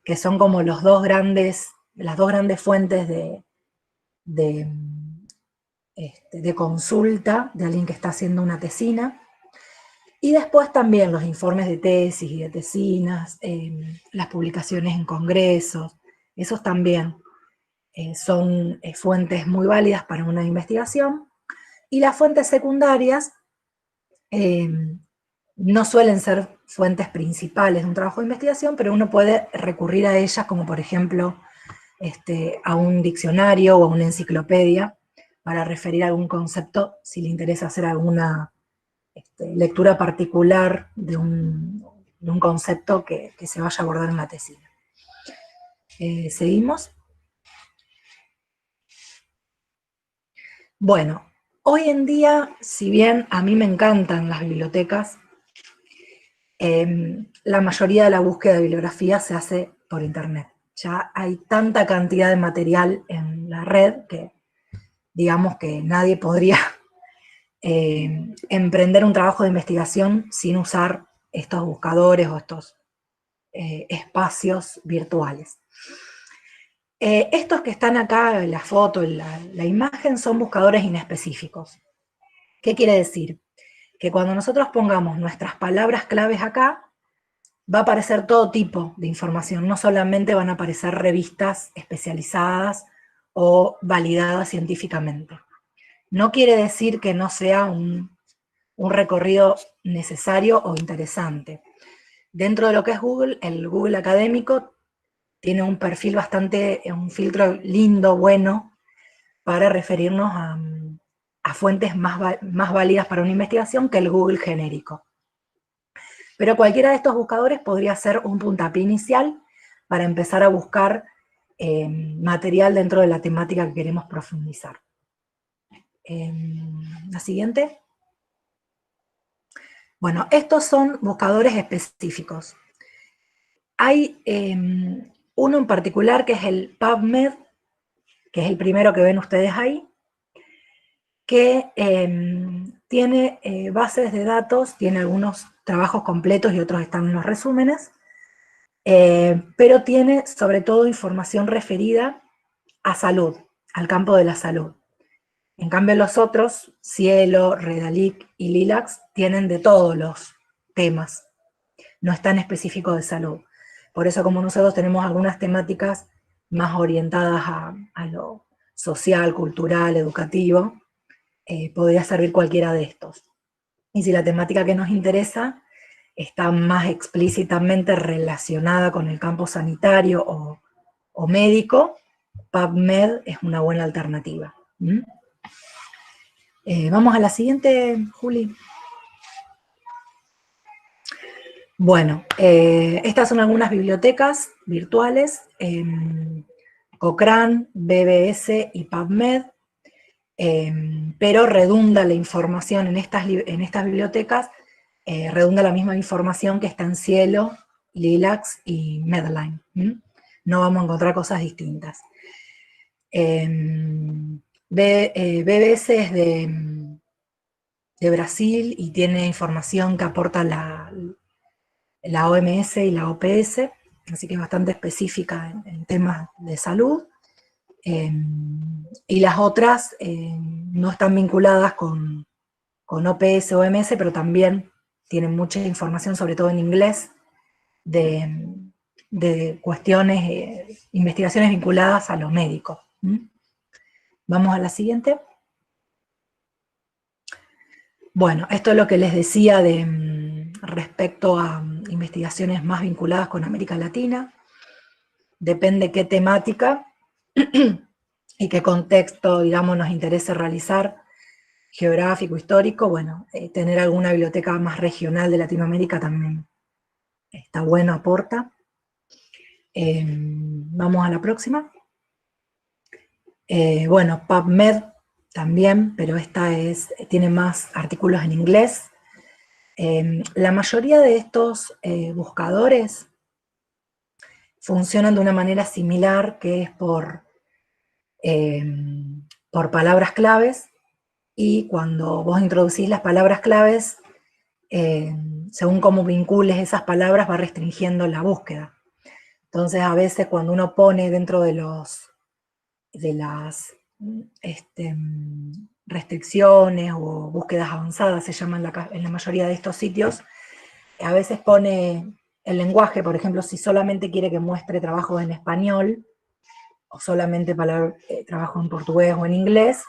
que son como las dos grandes fuentes de consulta de alguien que está haciendo una tesina. Y después también los informes de tesis y de tesinas, las publicaciones en congresos, esos también son fuentes muy válidas para una investigación. Y las fuentes secundarias no suelen ser fuentes principales de un trabajo de investigación, pero uno puede recurrir a ellas, como por ejemplo a un diccionario o a una enciclopedia, para referir a algún concepto, si le interesa hacer alguna lectura particular de un concepto que se vaya a abordar en la tesina. ¿Seguimos? Bueno, hoy en día, si bien a mí me encantan las bibliotecas, la mayoría de la búsqueda de bibliografía se hace por internet. Ya hay tanta cantidad de material en la red que digamos que nadie podría emprender un trabajo de investigación sin usar estos buscadores o estos espacios virtuales. Estos que están acá, la foto, la imagen, son buscadores inespecíficos. ¿Qué quiere decir? Que cuando nosotros pongamos nuestras palabras claves acá, va a aparecer todo tipo de información, no solamente van a aparecer revistas especializadas o validadas científicamente. No quiere decir que no sea un recorrido necesario o interesante. Dentro de lo que es Google, el Google académico tiene un perfil un filtro lindo, bueno, para referirnos a fuentes más válidas para una investigación que el Google genérico. Pero cualquiera de estos buscadores podría ser un puntapié inicial para empezar a buscar material dentro de la temática que queremos profundizar. La siguiente. Bueno, estos son buscadores específicos. Hay uno en particular que es el PubMed, que es el primero que ven ustedes ahí, que tiene bases de datos, tiene algunos trabajos completos y otros están en los resúmenes, pero tiene sobre todo información referida a salud, al campo de la salud. En cambio los otros, Cielo, Redalic y Lilacs, tienen de todos los temas, no es tan específico de salud. Por eso como nosotros tenemos algunas temáticas más orientadas a lo social, cultural, educativo, podría servir cualquiera de estos. Y si la temática que nos interesa está más explícitamente relacionada con el campo sanitario o médico, PubMed es una buena alternativa. Vamos a la siguiente, Juli. Bueno, estas son algunas bibliotecas virtuales, Cochrane, BBS y PubMed, pero redunda la información en estas bibliotecas, redunda la misma información que está en Cielo, Lilacs y Medline. No vamos a encontrar cosas distintas. BBS es de Brasil y tiene información que aporta la OMS y la OPS, así que es bastante específica en temas de salud. Y las otras no están vinculadas con OPS o OMS, pero también tienen mucha información, sobre todo en inglés, de cuestiones, investigaciones vinculadas a los médicos. Vamos a la siguiente. Bueno, esto es lo que les decía respecto a investigaciones más vinculadas con América Latina. Depende qué temática y qué contexto, digamos, nos interese realizar, geográfico, histórico. Bueno, tener alguna biblioteca más regional de Latinoamérica también está bueno, aporta. Vamos a la próxima. Bueno, PubMed también, pero esta tiene más artículos en inglés. La mayoría de estos buscadores funcionan de una manera similar, que es por palabras claves, y cuando vos introducís las palabras claves, según cómo vincules esas palabras, va restringiendo la búsqueda. Entonces, a veces cuando uno pone dentro de las restricciones o búsquedas avanzadas, se llaman en la mayoría de estos sitios, a veces pone el lenguaje, por ejemplo, si solamente quiere que muestre trabajos en español, o solamente trabajo en portugués o en inglés,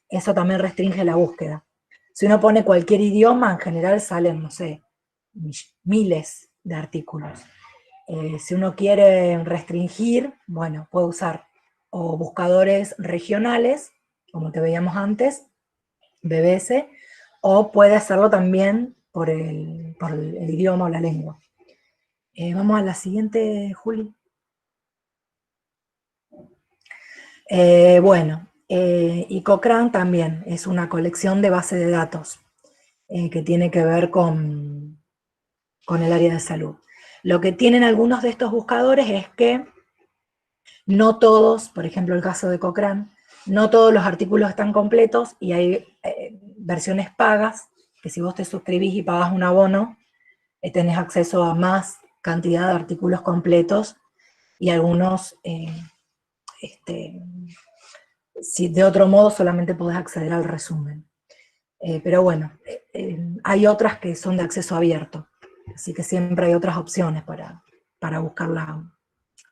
eso también restringe la búsqueda. Si uno pone cualquier idioma, en general salen, no sé, miles de artículos. Si uno quiere restringir, bueno, puede usar o buscadores regionales, como te veíamos antes, BBS, o puede hacerlo también por el idioma o la lengua. Vamos a la siguiente, Juli. Bueno, y Cochrane también es una colección de base de datos que tiene que ver con el área de salud. Lo que tienen algunos de estos buscadores es que no todos, por ejemplo el caso de Cochrane, no todos los artículos están completos y hay versiones pagas, que si vos te suscribís y pagás un abono, tenés acceso a más cantidad de artículos completos y algunos, si de otro modo solamente podés acceder al resumen. Pero bueno, hay otras que son de acceso abierto, así que siempre hay otras opciones para buscar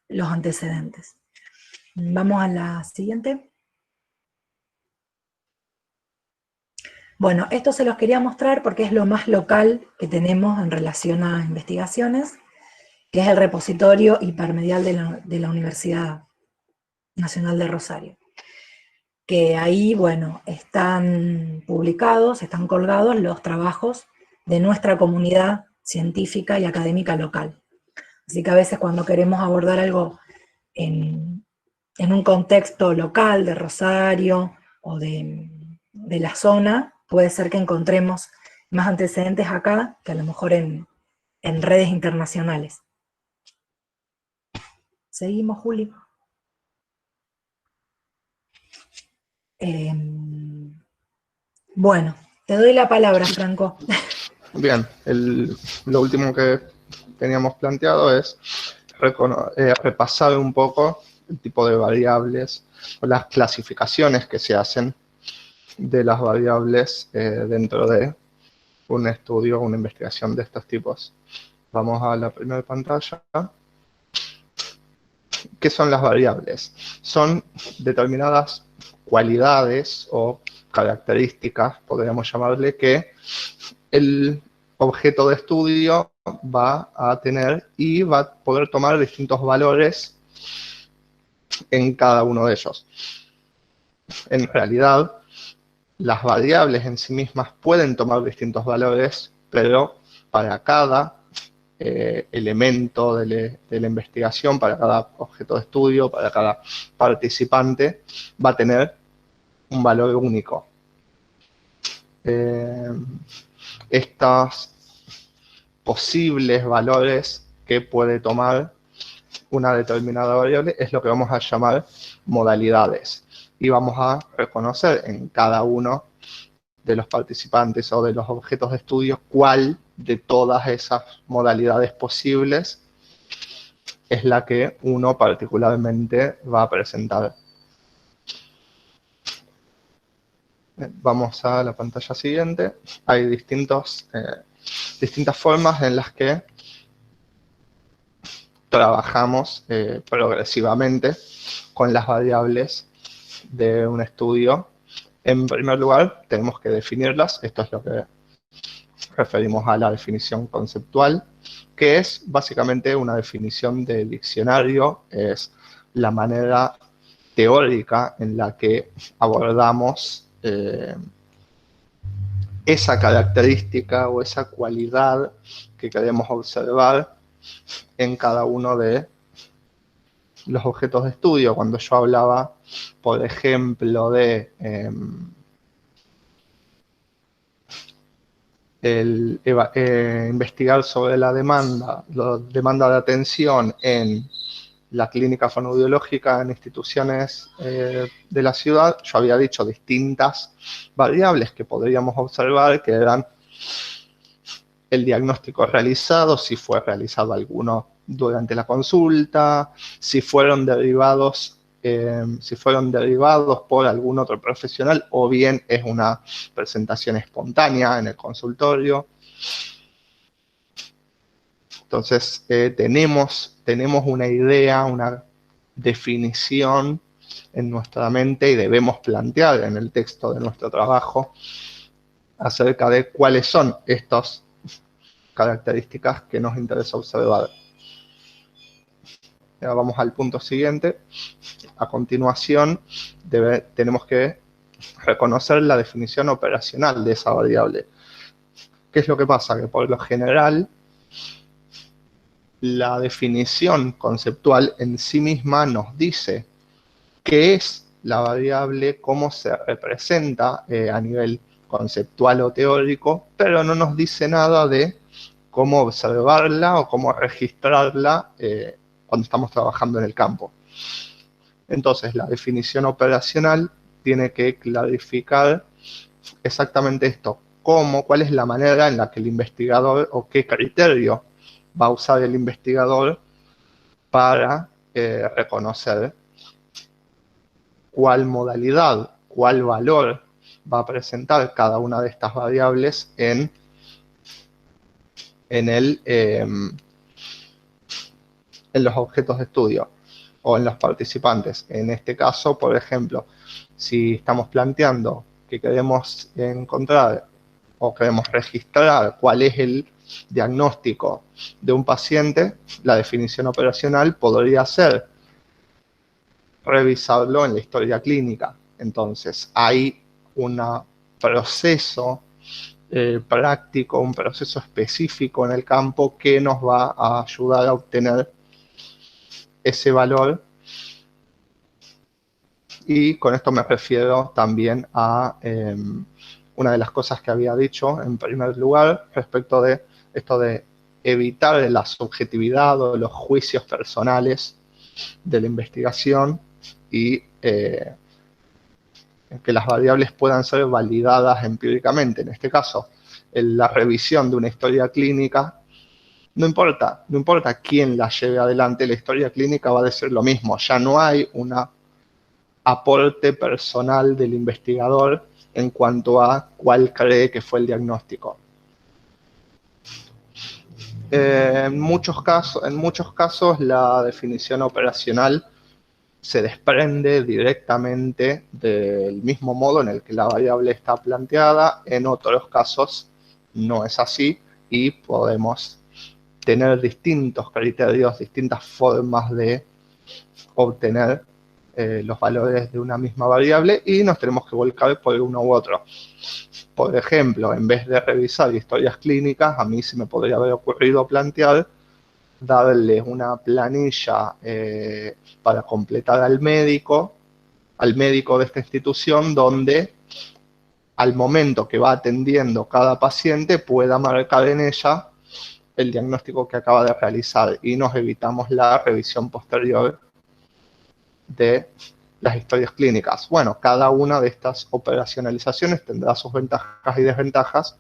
los antecedentes. Vamos a la siguiente. Bueno, esto se los quería mostrar porque es lo más local que tenemos en relación a investigaciones, que es el repositorio hipermedial de la Universidad Nacional de Rosario. Que ahí, bueno, están publicados, están colgados los trabajos de nuestra comunidad científica y académica local. Así que a veces cuando queremos abordar algo en un contexto local de Rosario o de la zona, puede ser que encontremos más antecedentes acá que a lo mejor en redes internacionales. Seguimos, Juli. Bueno, te doy la palabra, Franco. Bien, lo último que teníamos planteado es repasar un poco el tipo de variables o las clasificaciones que se hacen de las variables dentro de un estudio o una investigación de estos tipos. Vamos a la primera pantalla. ¿Qué son las variables? Son determinadas cualidades o características, podríamos llamarle, que el objeto de estudio va a tener y va a poder tomar distintos valores en cada uno de ellos. En realidad, las variables en sí mismas pueden tomar distintos valores, pero para cada elemento de la investigación, para cada objeto de estudio, para cada participante, va a tener un valor único. Estos posibles valores que puede tomar una determinada variable es lo que vamos a llamar modalidades. Y vamos a reconocer en cada uno de los participantes o de los objetos de estudio cuál de todas esas modalidades posibles es la que uno particularmente va a presentar. Vamos a la pantalla siguiente. Hay distintas formas en las que trabajamos progresivamente con las variables de un estudio. En primer lugar, tenemos que definirlas. Esto es lo que referimos a la definición conceptual, que es básicamente una definición de diccionario. Es la manera teórica en la que abordamos esa característica o esa cualidad que queremos observar en cada uno de los objetos de estudio. Cuando yo hablaba, por ejemplo, de investigar sobre la demanda de atención en la clínica fonoaudiológica en instituciones de la ciudad, yo había dicho distintas variables que podríamos observar, que eran el diagnóstico realizado, si fue realizado alguno durante la consulta, si fueron derivados por algún otro profesional, o bien es una presentación espontánea en el consultorio. Entonces, tenemos una idea, una definición en nuestra mente y debemos plantear en el texto de nuestro trabajo acerca de cuáles son estas características que nos interesa observar. Ahora vamos al punto siguiente. A continuación, tenemos que reconocer la definición operacional de esa variable. ¿Qué es lo que pasa? Que por lo general, la definición conceptual en sí misma nos dice qué es la variable, cómo se representa a nivel conceptual o teórico, pero no nos dice nada de cómo observarla o cómo registrarla cuando estamos trabajando en el campo. Entonces, la definición operacional tiene que clarificar exactamente esto, cuál es la manera en la que el investigador o qué criterio va a usar el investigador para reconocer cuál modalidad, cuál valor va a presentar cada una de estas variables en los objetos de estudio o en los participantes. En este caso, por ejemplo, si estamos planteando que queremos encontrar o queremos registrar cuál es el diagnóstico de un paciente, la definición operacional podría ser revisarlo en la historia clínica. Entonces, hay un proceso práctico, un proceso específico en el campo que nos va a ayudar a obtener ese valor. Y con esto me refiero también a una de las cosas que había dicho en primer lugar respecto de esto de evitar la subjetividad o los juicios personales de la investigación y que las variables puedan ser validadas empíricamente. En este caso, en la revisión de una historia clínica, no importa quién la lleve adelante, la historia clínica va a decir lo mismo. Ya no hay un aporte personal del investigador en cuanto a cuál cree que fue el diagnóstico. En muchos casos, la definición operacional se desprende directamente del mismo modo en el que la variable está planteada. En otros casos no es así y podemos tener distintos criterios, distintas formas de obtener los valores de una misma variable y nos tenemos que volcar por uno u otro. Por ejemplo, en vez de revisar historias clínicas, a mí se me podría haber ocurrido plantear darle una planilla para completar al médico de esta institución, donde al momento que va atendiendo cada paciente pueda marcar en ella el diagnóstico que acaba de realizar y nos evitamos la revisión posterior de las historias clínicas. Bueno, cada una de estas operacionalizaciones tendrá sus ventajas y desventajas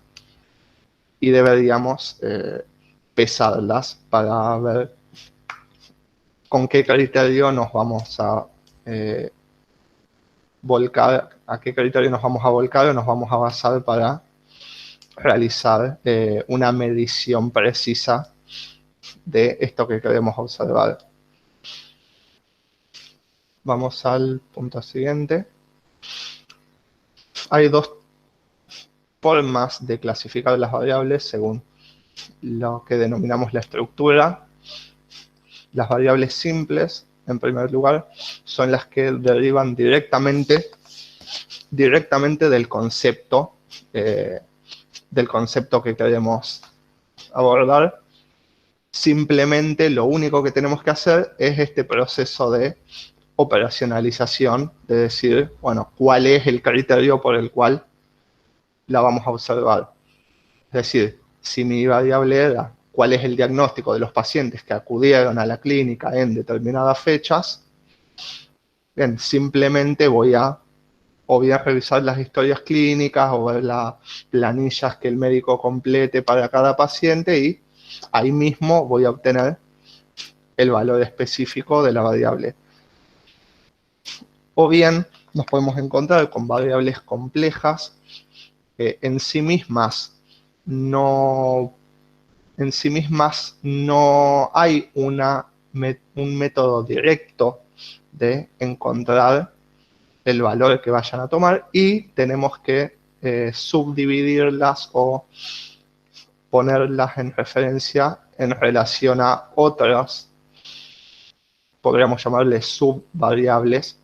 y deberíamos pesarlas para ver con qué criterio nos vamos a volcar, a qué criterio nos vamos a volcar o nos vamos a basar para realizar una medición precisa de esto que queremos observar. Vamos al punto siguiente. Hay dos formas de clasificar las variables según lo que denominamos la estructura. Las variables simples, en primer lugar, son las que derivan directamente del concepto que queremos abordar. Simplemente lo único que tenemos que hacer es este proceso de operacionalización, de decir, bueno, cuál es el criterio por el cual la vamos a observar. Es decir, si mi variable era cuál es el diagnóstico de los pacientes que acudieron a la clínica en determinadas fechas, bien, simplemente voy a o bien revisar las historias clínicas o ver las planillas que el médico complete para cada paciente y ahí mismo voy a obtener el valor específico de la variable. O bien nos podemos encontrar con variables complejas que en sí mismas no hay un método directo de encontrar el valor que vayan a tomar y tenemos que subdividirlas o ponerlas en referencia en relación a otras, podríamos llamarles subvariables,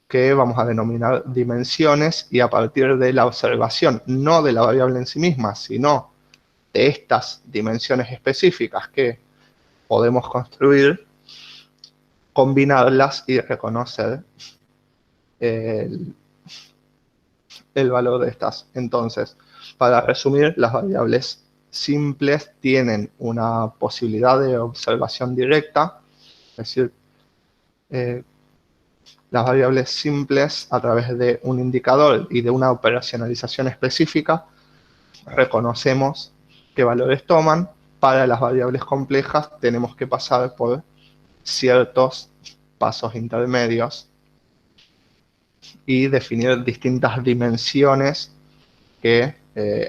que vamos a denominar dimensiones, y a partir de la observación, no de la variable en sí misma, sino de estas dimensiones específicas que podemos construir, combinarlas y reconocer el valor de estas. Entonces, para resumir, las variables simples tienen una posibilidad de observación directa, es decir, las variables simples, a través de un indicador y de una operacionalización específica, reconocemos qué valores toman. Para las variables complejas tenemos que pasar por ciertos pasos intermedios y definir distintas dimensiones que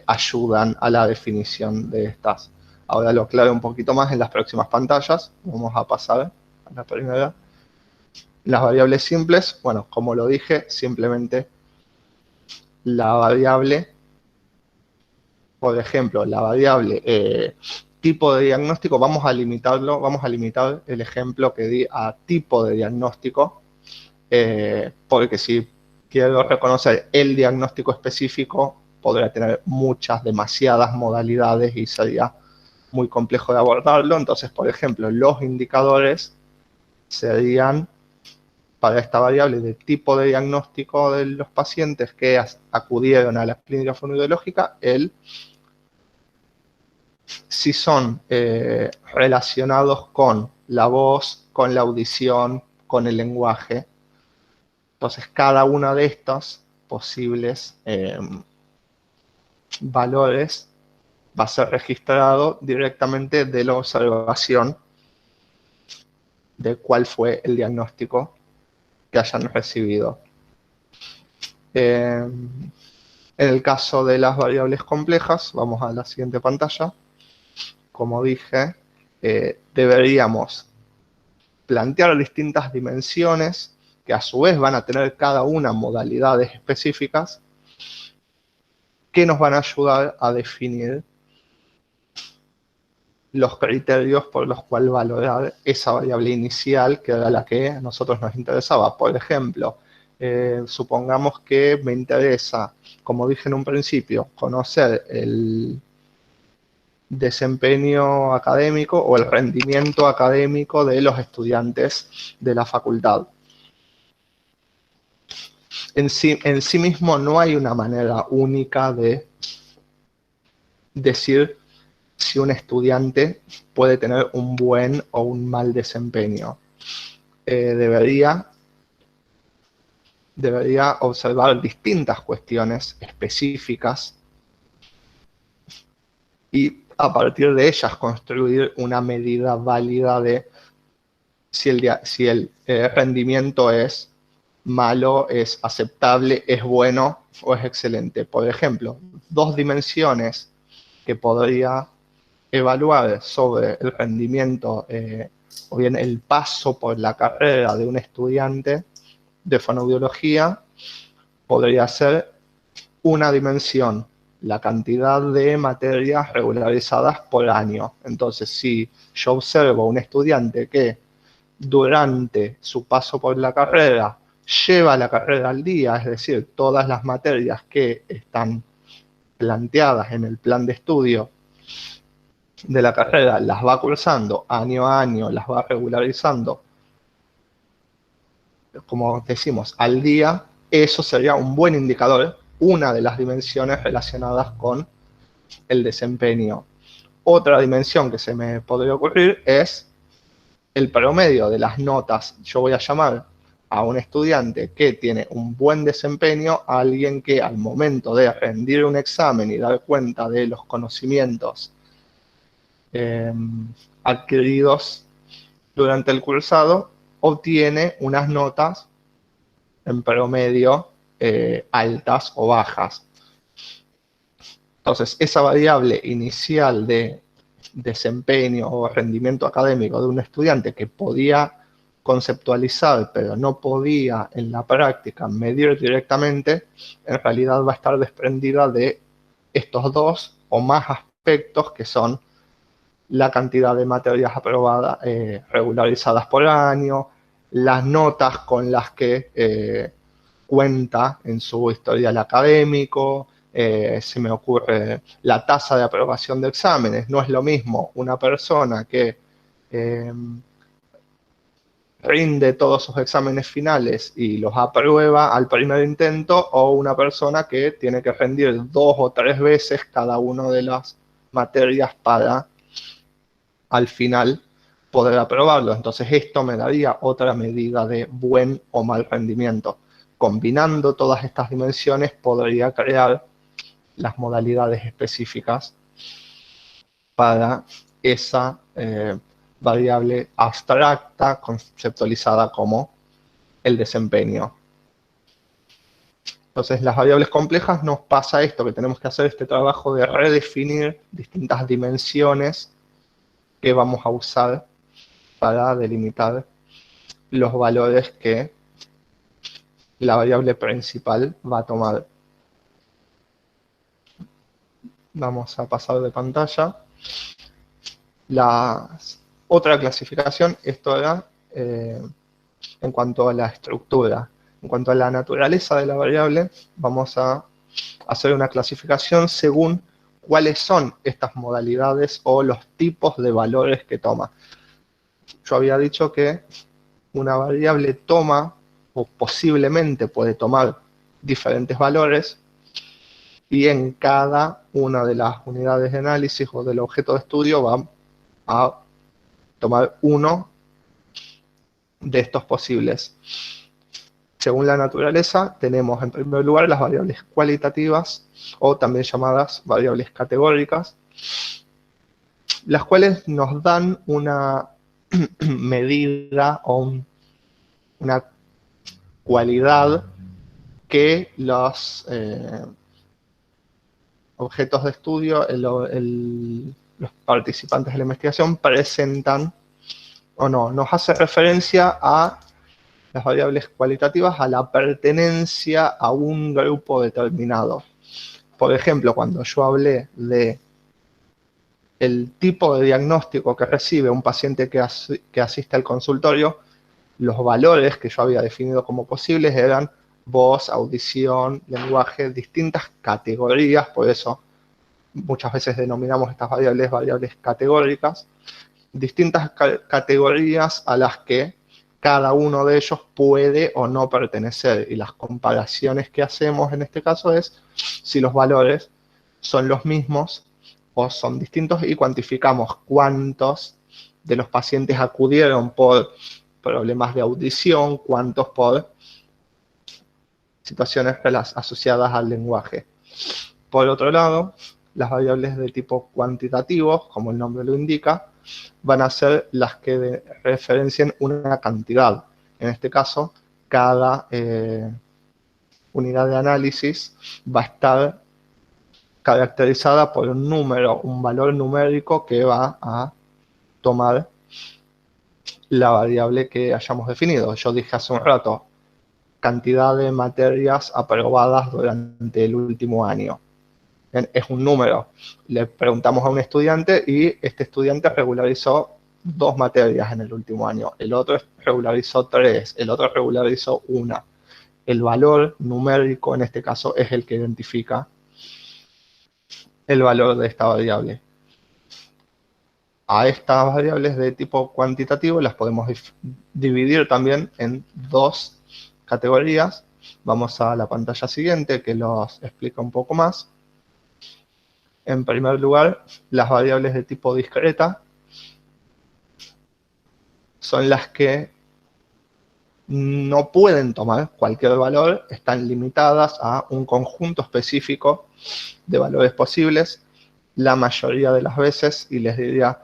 ayudan a la definición de estas. Ahora lo aclaro un poquito más en las próximas pantallas. Vamos a pasar a la primera. Las variables simples, bueno, como lo dije, simplemente la variable, por ejemplo, la variable tipo de diagnóstico, vamos a limitar el ejemplo que di a tipo de diagnóstico, porque si quiero reconocer el diagnóstico específico, podría tener demasiadas modalidades y sería muy complejo de abordarlo. Entonces, por ejemplo, los indicadores serían, para esta variable de tipo de diagnóstico de los pacientes que acudieron a la clínica fonoaudiológica, si son relacionados con la voz, con la audición, con el lenguaje. Entonces, cada una de estas posibles valores va a ser registrado directamente de la observación de cuál fue el diagnóstico que hayan recibido. En el caso de las variables complejas, vamos a la siguiente pantalla. Como dije, deberíamos plantear distintas dimensiones que a su vez van a tener cada una modalidades específicas que nos van a ayudar a definir los criterios por los cuales valorar esa variable inicial, que era la que a nosotros nos interesaba. Por ejemplo, Supongamos que me interesa, como dije en un principio, conocer el desempeño académico o el rendimiento académico de los estudiantes de la facultad. En sí mismo no hay una manera única de decir si un estudiante puede tener un buen o un mal desempeño. Debería observar distintas cuestiones específicas y a partir de ellas construir una medida válida de si el rendimiento es malo, es aceptable, es bueno o es excelente. Por ejemplo, dos dimensiones que podría evaluar sobre el rendimiento o bien el paso por la carrera de un estudiante de fonoaudiología podría ser una dimensión, la cantidad de materias regularizadas por año. Entonces, si yo observo a un estudiante que durante su paso por la carrera lleva la carrera al día, es decir, todas las materias que están planteadas en el plan de estudio de la carrera las va cursando año a año, las va regularizando, como decimos, al día, eso sería un buen indicador, una de las dimensiones relacionadas con el desempeño. Otra dimensión que se me podría ocurrir es el promedio de las notas. Yo voy a llamar a un estudiante que tiene un buen desempeño a alguien que al momento de rendir un examen y dar cuenta de los conocimientos adquiridos durante el cursado, obtiene unas notas en promedio altas o bajas. Entonces, esa variable inicial de desempeño o rendimiento académico de un estudiante que podía conceptualizar, pero no podía en la práctica medir directamente, en realidad va a estar desprendida de estos dos o más aspectos que son la cantidad de materias aprobadas, regularizadas por año, las notas con las que cuenta en su historial académico, se me ocurre la tasa de aprobación de exámenes. No es lo mismo una persona que rinde todos sus exámenes finales y los aprueba al primer intento, o una persona que tiene que rendir 2 o 3 veces cada una de las materias para al final poder aprobarlo. Entonces esto me daría otra medida de buen o mal rendimiento. Combinando todas estas dimensiones podría crear las modalidades específicas para esa variable abstracta conceptualizada como el desempeño. Entonces, las variables complejas nos pasa esto, que tenemos que hacer este trabajo de redefinir distintas dimensiones que vamos a usar para delimitar los valores que la variable principal va a tomar. Vamos a pasar de pantalla. La otra clasificación, esto era en cuanto a la estructura. En cuanto a la naturaleza de la variable, vamos a hacer una clasificación según cuáles son estas modalidades o los tipos de valores que toma. Yo había dicho que una variable toma, o posiblemente puede tomar, diferentes valores, y en cada una de las unidades de análisis o del objeto de estudio va a tomar uno de estos posibles. Según la naturaleza, tenemos en primer lugar las variables cualitativas, o también llamadas variables categóricas, las cuales nos dan una medida o una cualidad que los objetos de estudio, los participantes de la investigación presentan, o no, nos hace referencia a las variables cualitativas, a la pertenencia a un grupo determinado. Por ejemplo, cuando yo hablé de el tipo de diagnóstico que recibe un paciente que asiste al consultorio, los valores que yo había definido como posibles eran voz, audición, lenguaje, distintas categorías, por eso muchas veces denominamos estas variables variables categóricas, distintas categorías a las que cada uno de ellos puede o no pertenecer. Y las comparaciones que hacemos en este caso es si los valores son los mismos o son distintos y cuantificamos cuántos de los pacientes acudieron por problemas de audición, cuántos por situaciones asociadas al lenguaje. Por otro lado, las variables de tipo cuantitativo, como el nombre lo indica, van a ser las que referencien una cantidad. En este caso, cada unidad de análisis va a estar caracterizada por un número, un valor numérico que va a tomar la variable que hayamos definido. Yo dije hace un rato, cantidad de materias aprobadas durante el último año. Es un número. Le preguntamos a un estudiante y este estudiante regularizó 2 materias en el último año. El otro regularizó 3, el otro regularizó 1. El valor numérico en este caso es el que identifica el valor de esta variable. A estas variables de tipo cuantitativo las podemos dividir también en 2 categorías. Vamos a la pantalla siguiente que los explica un poco más. En primer lugar, las variables de tipo discreta son las que no pueden tomar cualquier valor, están limitadas a un conjunto específico de valores posibles. La mayoría de las veces, y les diría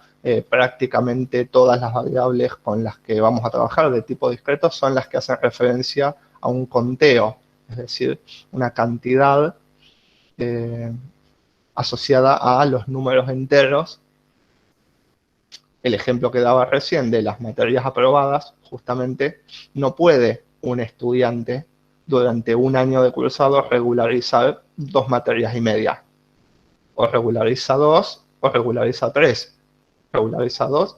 prácticamente todas las variables con las que vamos a trabajar de tipo discreto, son las que hacen referencia a un conteo, es decir, una cantidad asociada a los números enteros. El ejemplo que daba recién de las materias aprobadas, justamente no puede un estudiante durante un año de cursado regularizar 2 materias y media. O regulariza 2 o regulariza 3. Regulariza 2,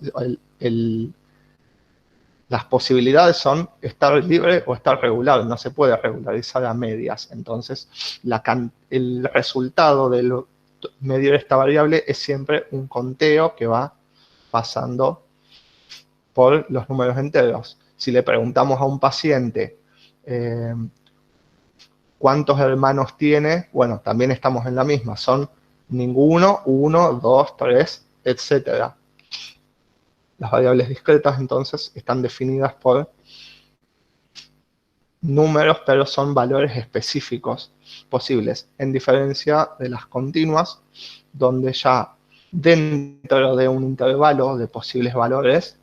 las posibilidades son estar libre o estar regular, no se puede regularizar a medias. Entonces, el resultado de medir esta variable es siempre un conteo que va pasando por los números enteros. Si le preguntamos a un paciente cuántos hermanos tiene, bueno, también estamos en la misma, son ninguno, 1, 2, 3, etc. Las variables discretas, entonces, están definidas por números, pero son valores específicos posibles, en diferencia de las continuas, donde ya dentro de un intervalo de posibles valores,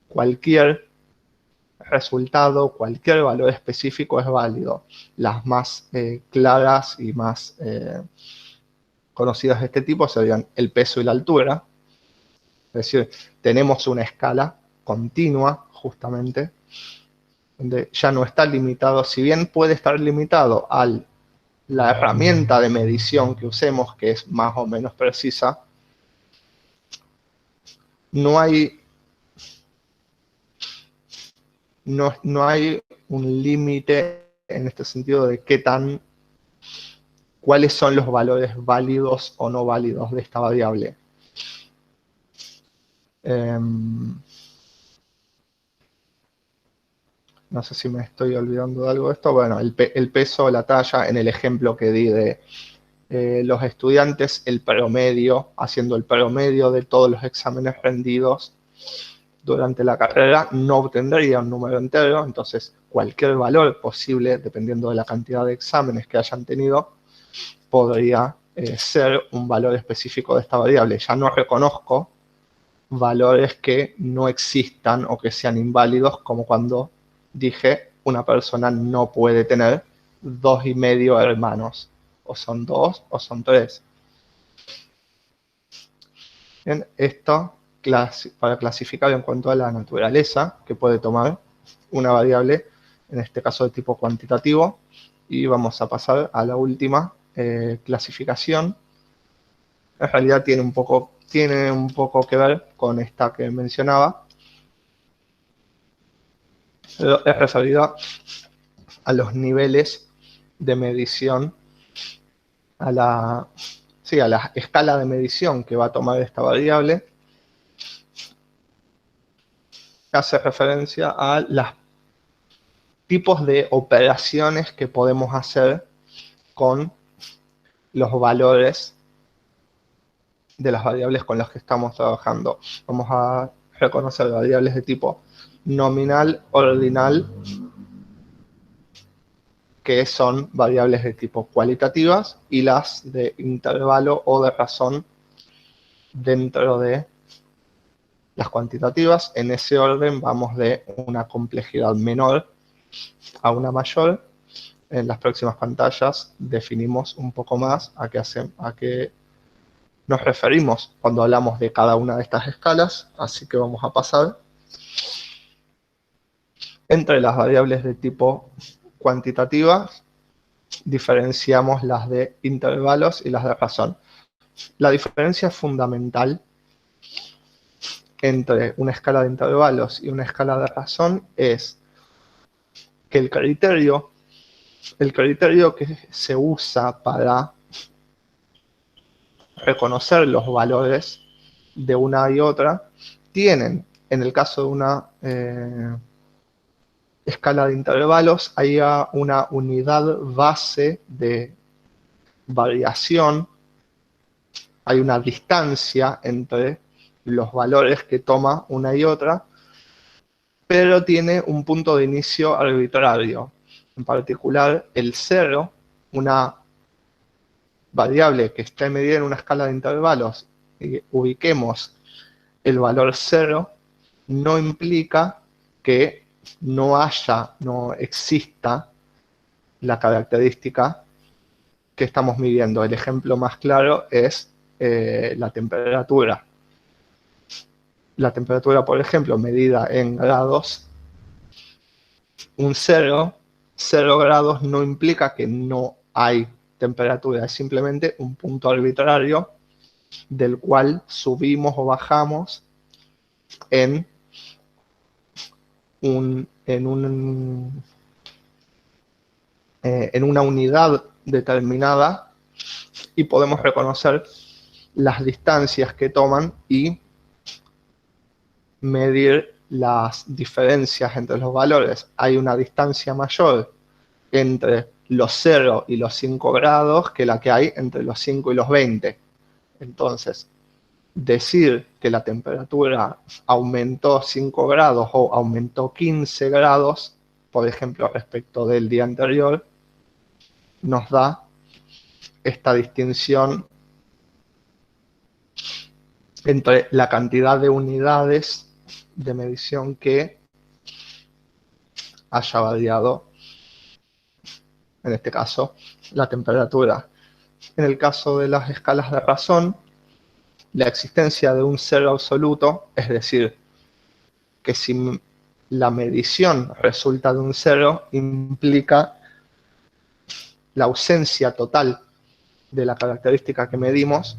cualquier resultado, cualquier valor específico es válido. Las más claras y más conocidas de este tipo serían el peso y la altura. Es decir, tenemos una escala continua, justamente, donde ya no está limitado, si bien puede estar limitado a la herramienta de medición que usemos, que es más o menos precisa, no hay un límite en este sentido de cuáles son los valores válidos o no válidos de esta variable. No sé si me estoy olvidando de algo de esto. Bueno, el peso, la talla, en el ejemplo que di de los estudiantes, el promedio, haciendo el promedio de todos los exámenes rendidos durante la carrera, no obtendría un número entero. Entonces, cualquier valor posible, dependiendo de la cantidad de exámenes que hayan tenido, podría ser un valor específico de esta variable. Ya no reconozco valores que no existan o que sean inválidos, como cuando dije, una persona no puede tener 2,5 hermanos. O son 2 o son 3. Bien, esto para clasificar en cuanto a la naturaleza que puede tomar una variable, en este caso de tipo cuantitativo. Y vamos a pasar a la última clasificación. En realidad tiene un poco que ver con esta que mencionaba. Pero es referida a los niveles de medición, a la escala de medición que va a tomar esta variable, que hace referencia a los tipos de operaciones que podemos hacer con los valores de las variables con las que estamos trabajando. Vamos a reconocer variables de tipo nominal, ordinal, que son variables de tipo cualitativas, y las de intervalo o de razón dentro de las cuantitativas. En ese orden vamos de una complejidad menor a una mayor. En las próximas pantallas definimos un poco más a qué nos referimos cuando hablamos de cada una de estas escalas, así que vamos a pasar. Entre las variables de tipo cuantitativa diferenciamos las de intervalos y las de razón. La diferencia fundamental entre una escala de intervalos y una escala de razón es que el criterio que se usa para reconocer los valores de una y otra tienen, en el caso de una escala de intervalos, hay una unidad base de variación, hay una distancia entre los valores que toma una y otra, pero tiene un punto de inicio arbitrario. En particular, el 0, una variable que esté medida en una escala de intervalos, y ubiquemos el valor 0, no implica que no exista la característica que estamos midiendo. El ejemplo más claro es la temperatura. La temperatura, por ejemplo, medida en grados, un 0 grados no implica que no hay temperatura, es simplemente un punto arbitrario del cual subimos o bajamos en una unidad determinada, y podemos reconocer las distancias que toman y medir las diferencias entre los valores. Hay una distancia mayor entre los 0 y los 5 grados que la que hay entre los 5 y los 20. Entonces, decir que la temperatura aumentó 5 grados o aumentó 15 grados, por ejemplo, respecto del día anterior, nos da esta distinción entre la cantidad de unidades de medición que haya variado, en este caso, la temperatura. En el caso de las escalas de razón, la existencia de un 0 absoluto, es decir, que si la medición resulta de un 0, implica la ausencia total de la característica que medimos,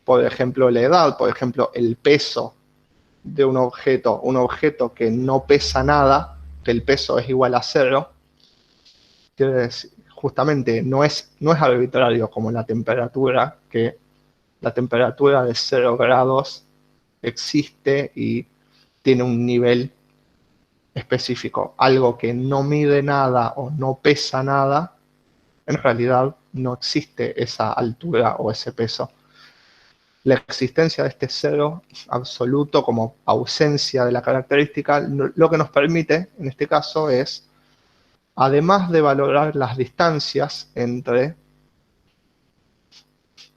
por ejemplo, la edad, por ejemplo, el peso de un objeto que no pesa nada, que el peso es igual a 0, quiere decir, justamente no es arbitrario como la temperatura, que la temperatura de 0 grados existe y tiene un nivel específico. Algo que no mide nada o no pesa nada, en realidad no existe esa altura o ese peso. La existencia de este 0 absoluto como ausencia de la característica, lo que nos permite, en este caso, es, además de valorar las distancias entre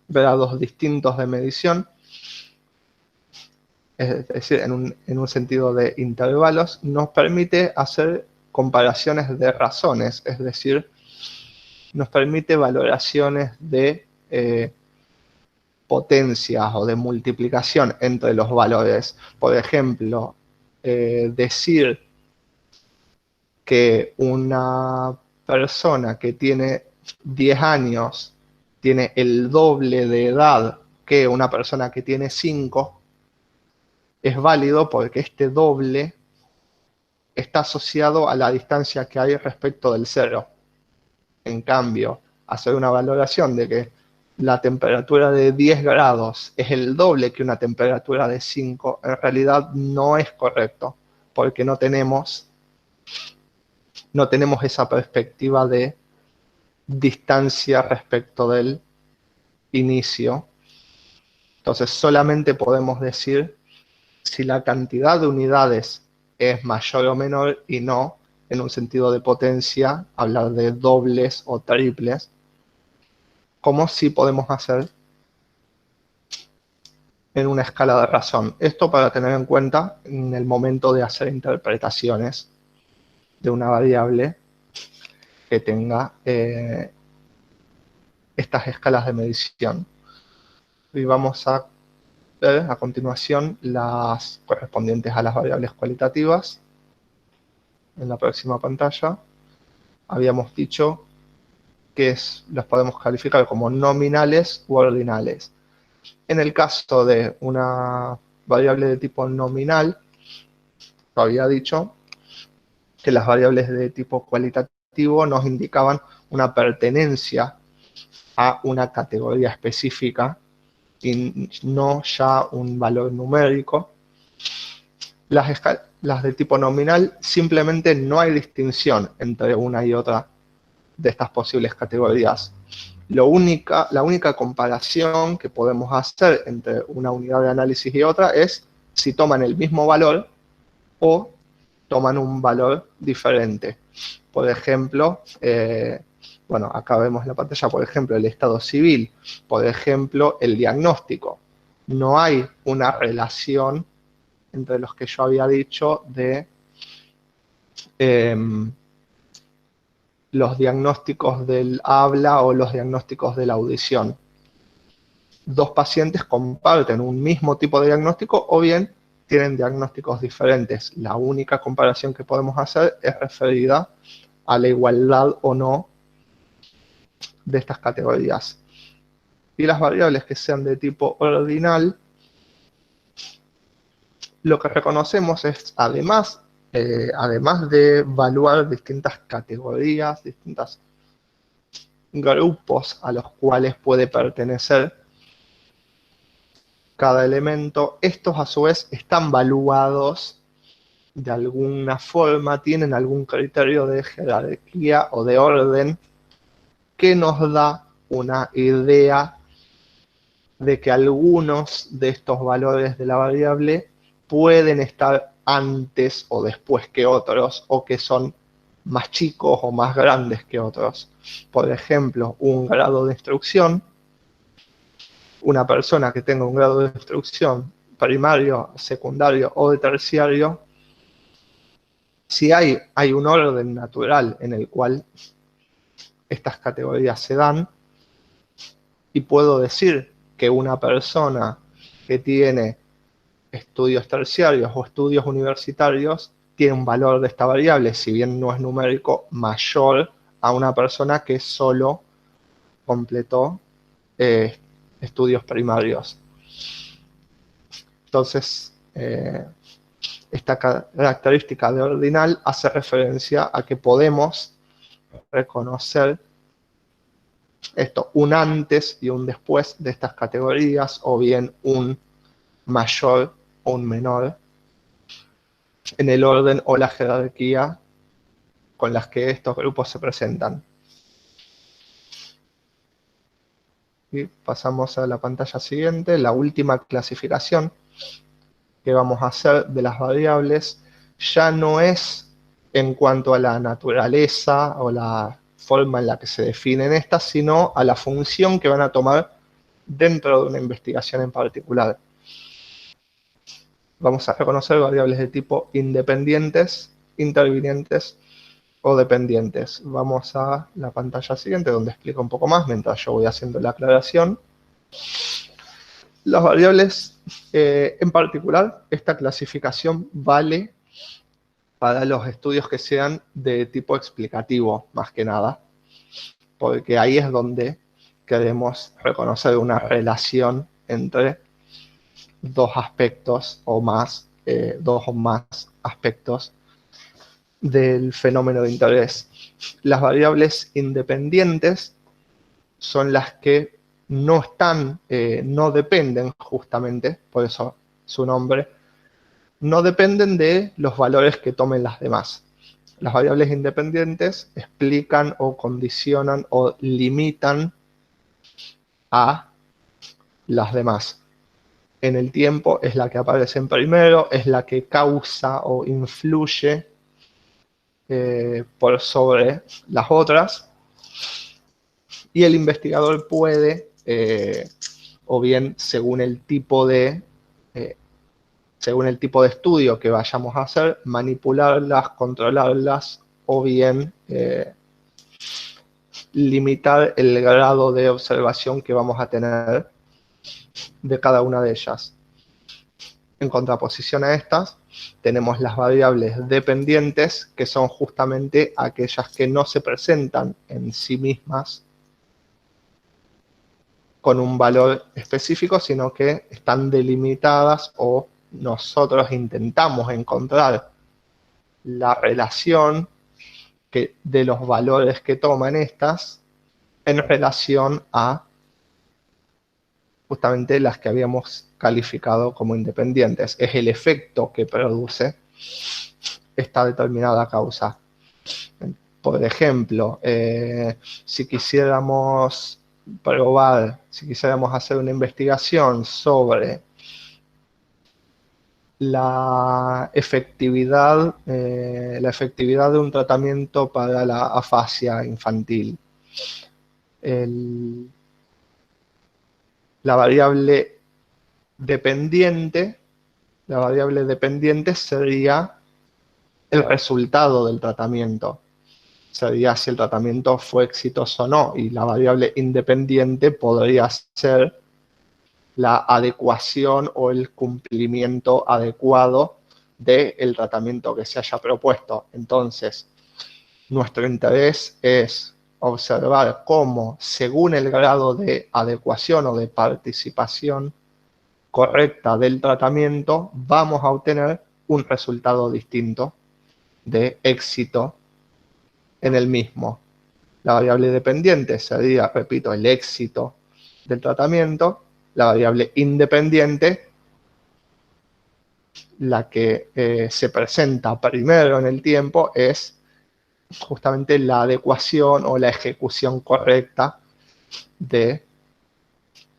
grados distintos de medición, es decir, en un sentido de intervalos, nos permite hacer comparaciones de razones, es decir, nos permite valoraciones de potencias o de multiplicación entre los valores. Por ejemplo, decir que una persona que tiene 10 años tiene el doble de edad que una persona que tiene 5, es válido porque este doble está asociado a la distancia que hay respecto del cero. En cambio, hacer una valoración de que la temperatura de 10 grados es el doble que una temperatura de 5, en realidad no es correcto, porque no tenemos esa perspectiva de distancia respecto del inicio. Entonces, solamente podemos decir si la cantidad de unidades es mayor o menor y no, en un sentido de potencia, hablar de dobles o triples, como sí podemos hacer en una escala de razón. Esto para tener en cuenta en el momento de hacer interpretaciones de una variable que tenga estas escalas de medición. Y vamos a ver a continuación las correspondientes a las variables cualitativas. En la próxima pantalla habíamos dicho que las podemos calificar como nominales u ordinales. En el caso de una variable de tipo nominal, lo había dicho que las variables de tipo cualitativo nos indicaban una pertenencia a una categoría específica y no ya un valor numérico. Las de tipo nominal, simplemente no hay distinción entre una y otra de estas posibles categorías. La única comparación que podemos hacer entre una unidad de análisis y otra es si toman el mismo valor o toman un valor diferente. Por ejemplo, bueno, acá vemos en la pantalla, por ejemplo, el estado civil, por ejemplo, el diagnóstico. No hay una relación entre los que yo había dicho de los diagnósticos del habla o los diagnósticos de la audición. Dos pacientes comparten un mismo tipo de diagnóstico o bien tienen diagnósticos diferentes. La única comparación que podemos hacer es referida a la igualdad o no de estas categorías. Y las variables que sean de tipo ordinal, lo que reconocemos es, además de evaluar distintas categorías, distintos grupos a los cuales puede pertenecer cada elemento, estos a su vez están valuados de alguna forma, tienen algún criterio de jerarquía o de orden que nos da una idea de que algunos de estos valores de la variable pueden estar antes o después que otros, o que son más chicos o más grandes que otros. Por ejemplo, un grado de instrucción. Una persona que tenga un grado de instrucción primario, secundario o de terciario, si hay un orden natural en el cual estas categorías se dan, y puedo decir que una persona que tiene estudios terciarios o estudios universitarios tiene un valor de esta variable, si bien no es numérico, mayor a una persona que solo completó estudios primarios. Entonces, esta característica de ordinal hace referencia a que podemos reconocer esto, un antes y un después de estas categorías, o bien un mayor o un menor en el orden o la jerarquía con las que estos grupos se presentan. Y pasamos a la pantalla siguiente, la última clasificación que vamos a hacer de las variables ya no es en cuanto a la naturaleza o la forma en la que se definen estas, sino a la función que van a tomar dentro de una investigación en particular. Vamos a reconocer variables de tipo independientes, intervinientes o dependientes. Vamos a la pantalla siguiente donde explico un poco más mientras yo voy haciendo la aclaración. Las variables, en particular, esta clasificación vale para los estudios que sean de tipo explicativo, más que nada, porque ahí es donde queremos reconocer una relación entre dos aspectos o más, dos o más aspectos del fenómeno de interés. Las variables independientes son las que no están, no dependen justamente, por eso su nombre, no dependen de los valores que tomen las demás. Las variables independientes explican o condicionan o limitan a las demás. En el tiempo es la que aparece en primero, es la que causa o influye por sobre las otras, y el investigador puede, o bien según el tipo de estudio que vayamos a hacer, manipularlas, controlarlas, o bien limitar el grado de observación que vamos a tener de cada una de ellas. En contraposición a estas, tenemos las variables dependientes, que son justamente aquellas que no se presentan en sí mismas con un valor específico, sino que están delimitadas, o nosotros intentamos encontrar la relación de los valores que toman estas en relación a justamente las que habíamos calificado como independientes. Es el efecto que produce esta determinada causa. Por ejemplo, si quisiéramos hacer una investigación sobre la efectividad de un tratamiento para la afasia infantil, la variable dependiente sería el resultado del tratamiento. Sería si el tratamiento fue exitoso o no, y la variable independiente podría ser la adecuación o el cumplimiento adecuado del tratamiento que se haya propuesto. Entonces, nuestro interés es observar cómo, según el grado de adecuación o de participación correcta del tratamiento, vamos a obtener un resultado distinto de éxito en el mismo. La variable dependiente sería, repito, el éxito del tratamiento. La variable independiente, la que se presenta primero en el tiempo, es justamente la adecuación o la ejecución correcta del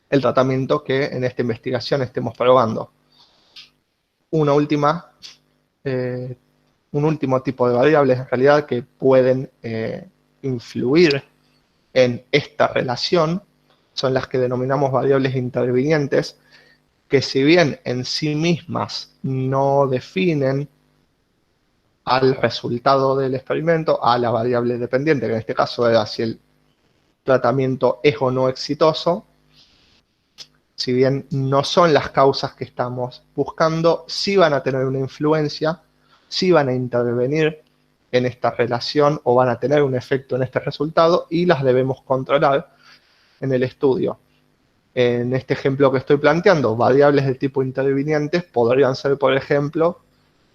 tratamiento que en esta investigación estemos probando. Un último tipo de variables en realidad que pueden influir en esta relación son las que denominamos variables intervinientes, que si bien en sí mismas no definen al resultado del experimento, a la variable dependiente, que en este caso era si el tratamiento es o no exitoso, si bien no son las causas que estamos buscando, sí van a tener una influencia, sí van a intervenir en esta relación o van a tener un efecto en este resultado, y las debemos controlar en el estudio. En este ejemplo que estoy planteando, variables de tipo intervinientes podrían ser, por ejemplo,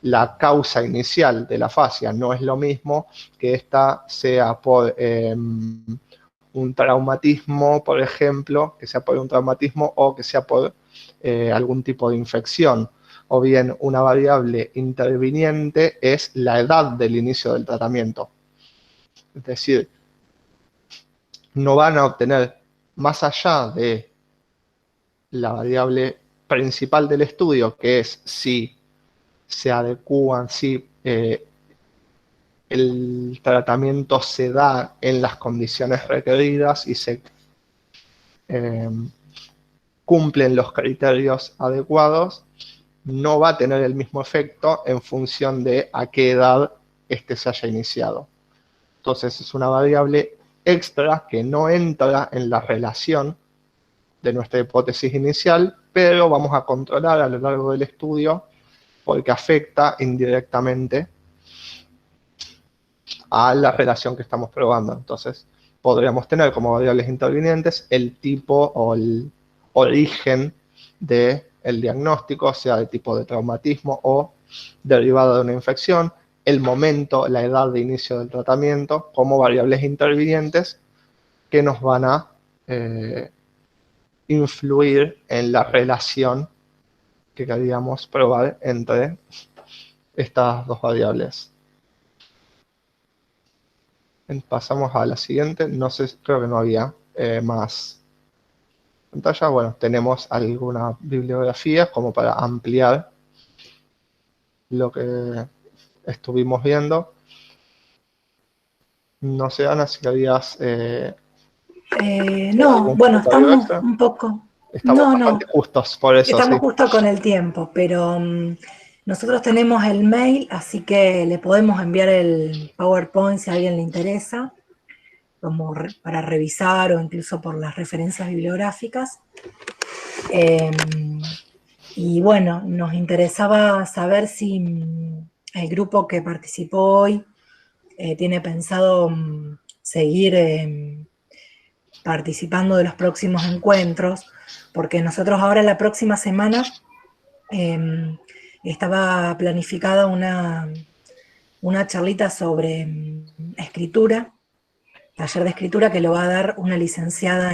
la causa inicial de la afasia. No es lo mismo que esta sea por un traumatismo, por ejemplo, que sea por un traumatismo o que sea por algún tipo de infección. O bien, una variable interviniente es la edad del inicio del tratamiento. Es decir, no van a obtener, más allá de la variable principal del estudio, que es si se adecúan, si el tratamiento se da en las condiciones requeridas y se cumplen los criterios adecuados, no va a tener el mismo efecto en función de a qué edad este se haya iniciado. Entonces es una variable extra que no entra en la relación de nuestra hipótesis inicial, pero vamos a controlar a lo largo del estudio porque afecta indirectamente a la relación que estamos probando. Entonces, podríamos tener como variables intervinientes el tipo o el origen del diagnóstico, sea de tipo de traumatismo o derivado de una infección, el momento, la edad de inicio del tratamiento, como variables intervinientes que nos van a influir en la relación que queríamos probar entre estas dos variables. Pasamos a la siguiente. No sé, creo que no había más pantalla. Bueno, tenemos alguna bibliografía como para ampliar lo que estuvimos viendo. No sé, Ana, si querías... no, bueno, estamos extra. un poco... Estamos No, bastante no, justos por eso, estamos sí. justo con el tiempo, pero nosotros tenemos el mail, así que le podemos enviar el PowerPoint si a alguien le interesa, como para revisar o incluso por las referencias bibliográficas. Y bueno, nos interesaba saber si el grupo que participó hoy tiene pensado seguir participando de los próximos encuentros, porque nosotros ahora la próxima semana estaba planificada una charlita sobre escritura, taller de escritura que lo va a dar una licenciada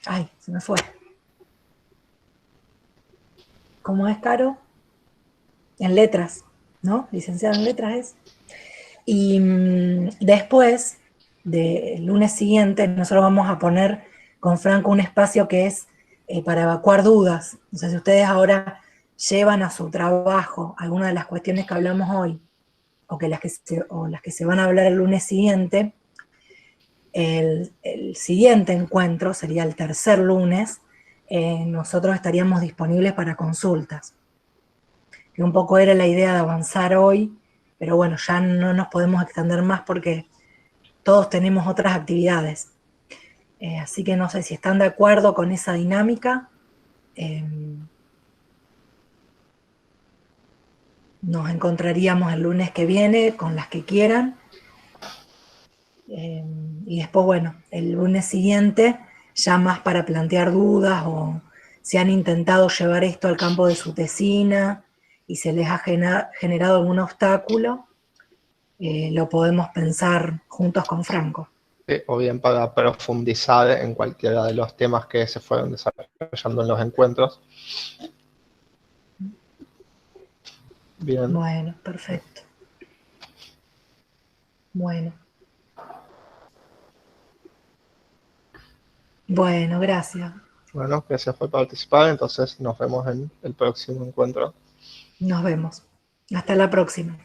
ay, se me fue. ¿Cómo es, Caro? En letras, ¿no? Licenciada en letras es. Y después, del lunes siguiente, nosotros vamos a poner con Franco un espacio que es para evacuar dudas. O sea, si ustedes ahora llevan a su trabajo alguna de las cuestiones que hablamos hoy, o las que se van a hablar el lunes siguiente, el siguiente encuentro, sería el tercer lunes, nosotros estaríamos disponibles para consultas. Que un poco era la idea de avanzar hoy, pero bueno, ya no nos podemos extender más porque todos tenemos otras actividades. Así que no sé si están de acuerdo con esa dinámica. Nos encontraríamos el lunes que viene con las que quieran. Y después, bueno, el lunes siguiente, ya más para plantear dudas o si han intentado llevar esto al campo de su tesina y se les ha generado algún obstáculo, lo podemos pensar juntos con Franco. O bien para profundizar en cualquiera de los temas que se fueron desarrollando en los encuentros. Bien. Bueno, perfecto. Bueno. Bueno, gracias. Bueno, gracias por participar. Entonces nos vemos en el próximo encuentro. Nos vemos. Hasta la próxima.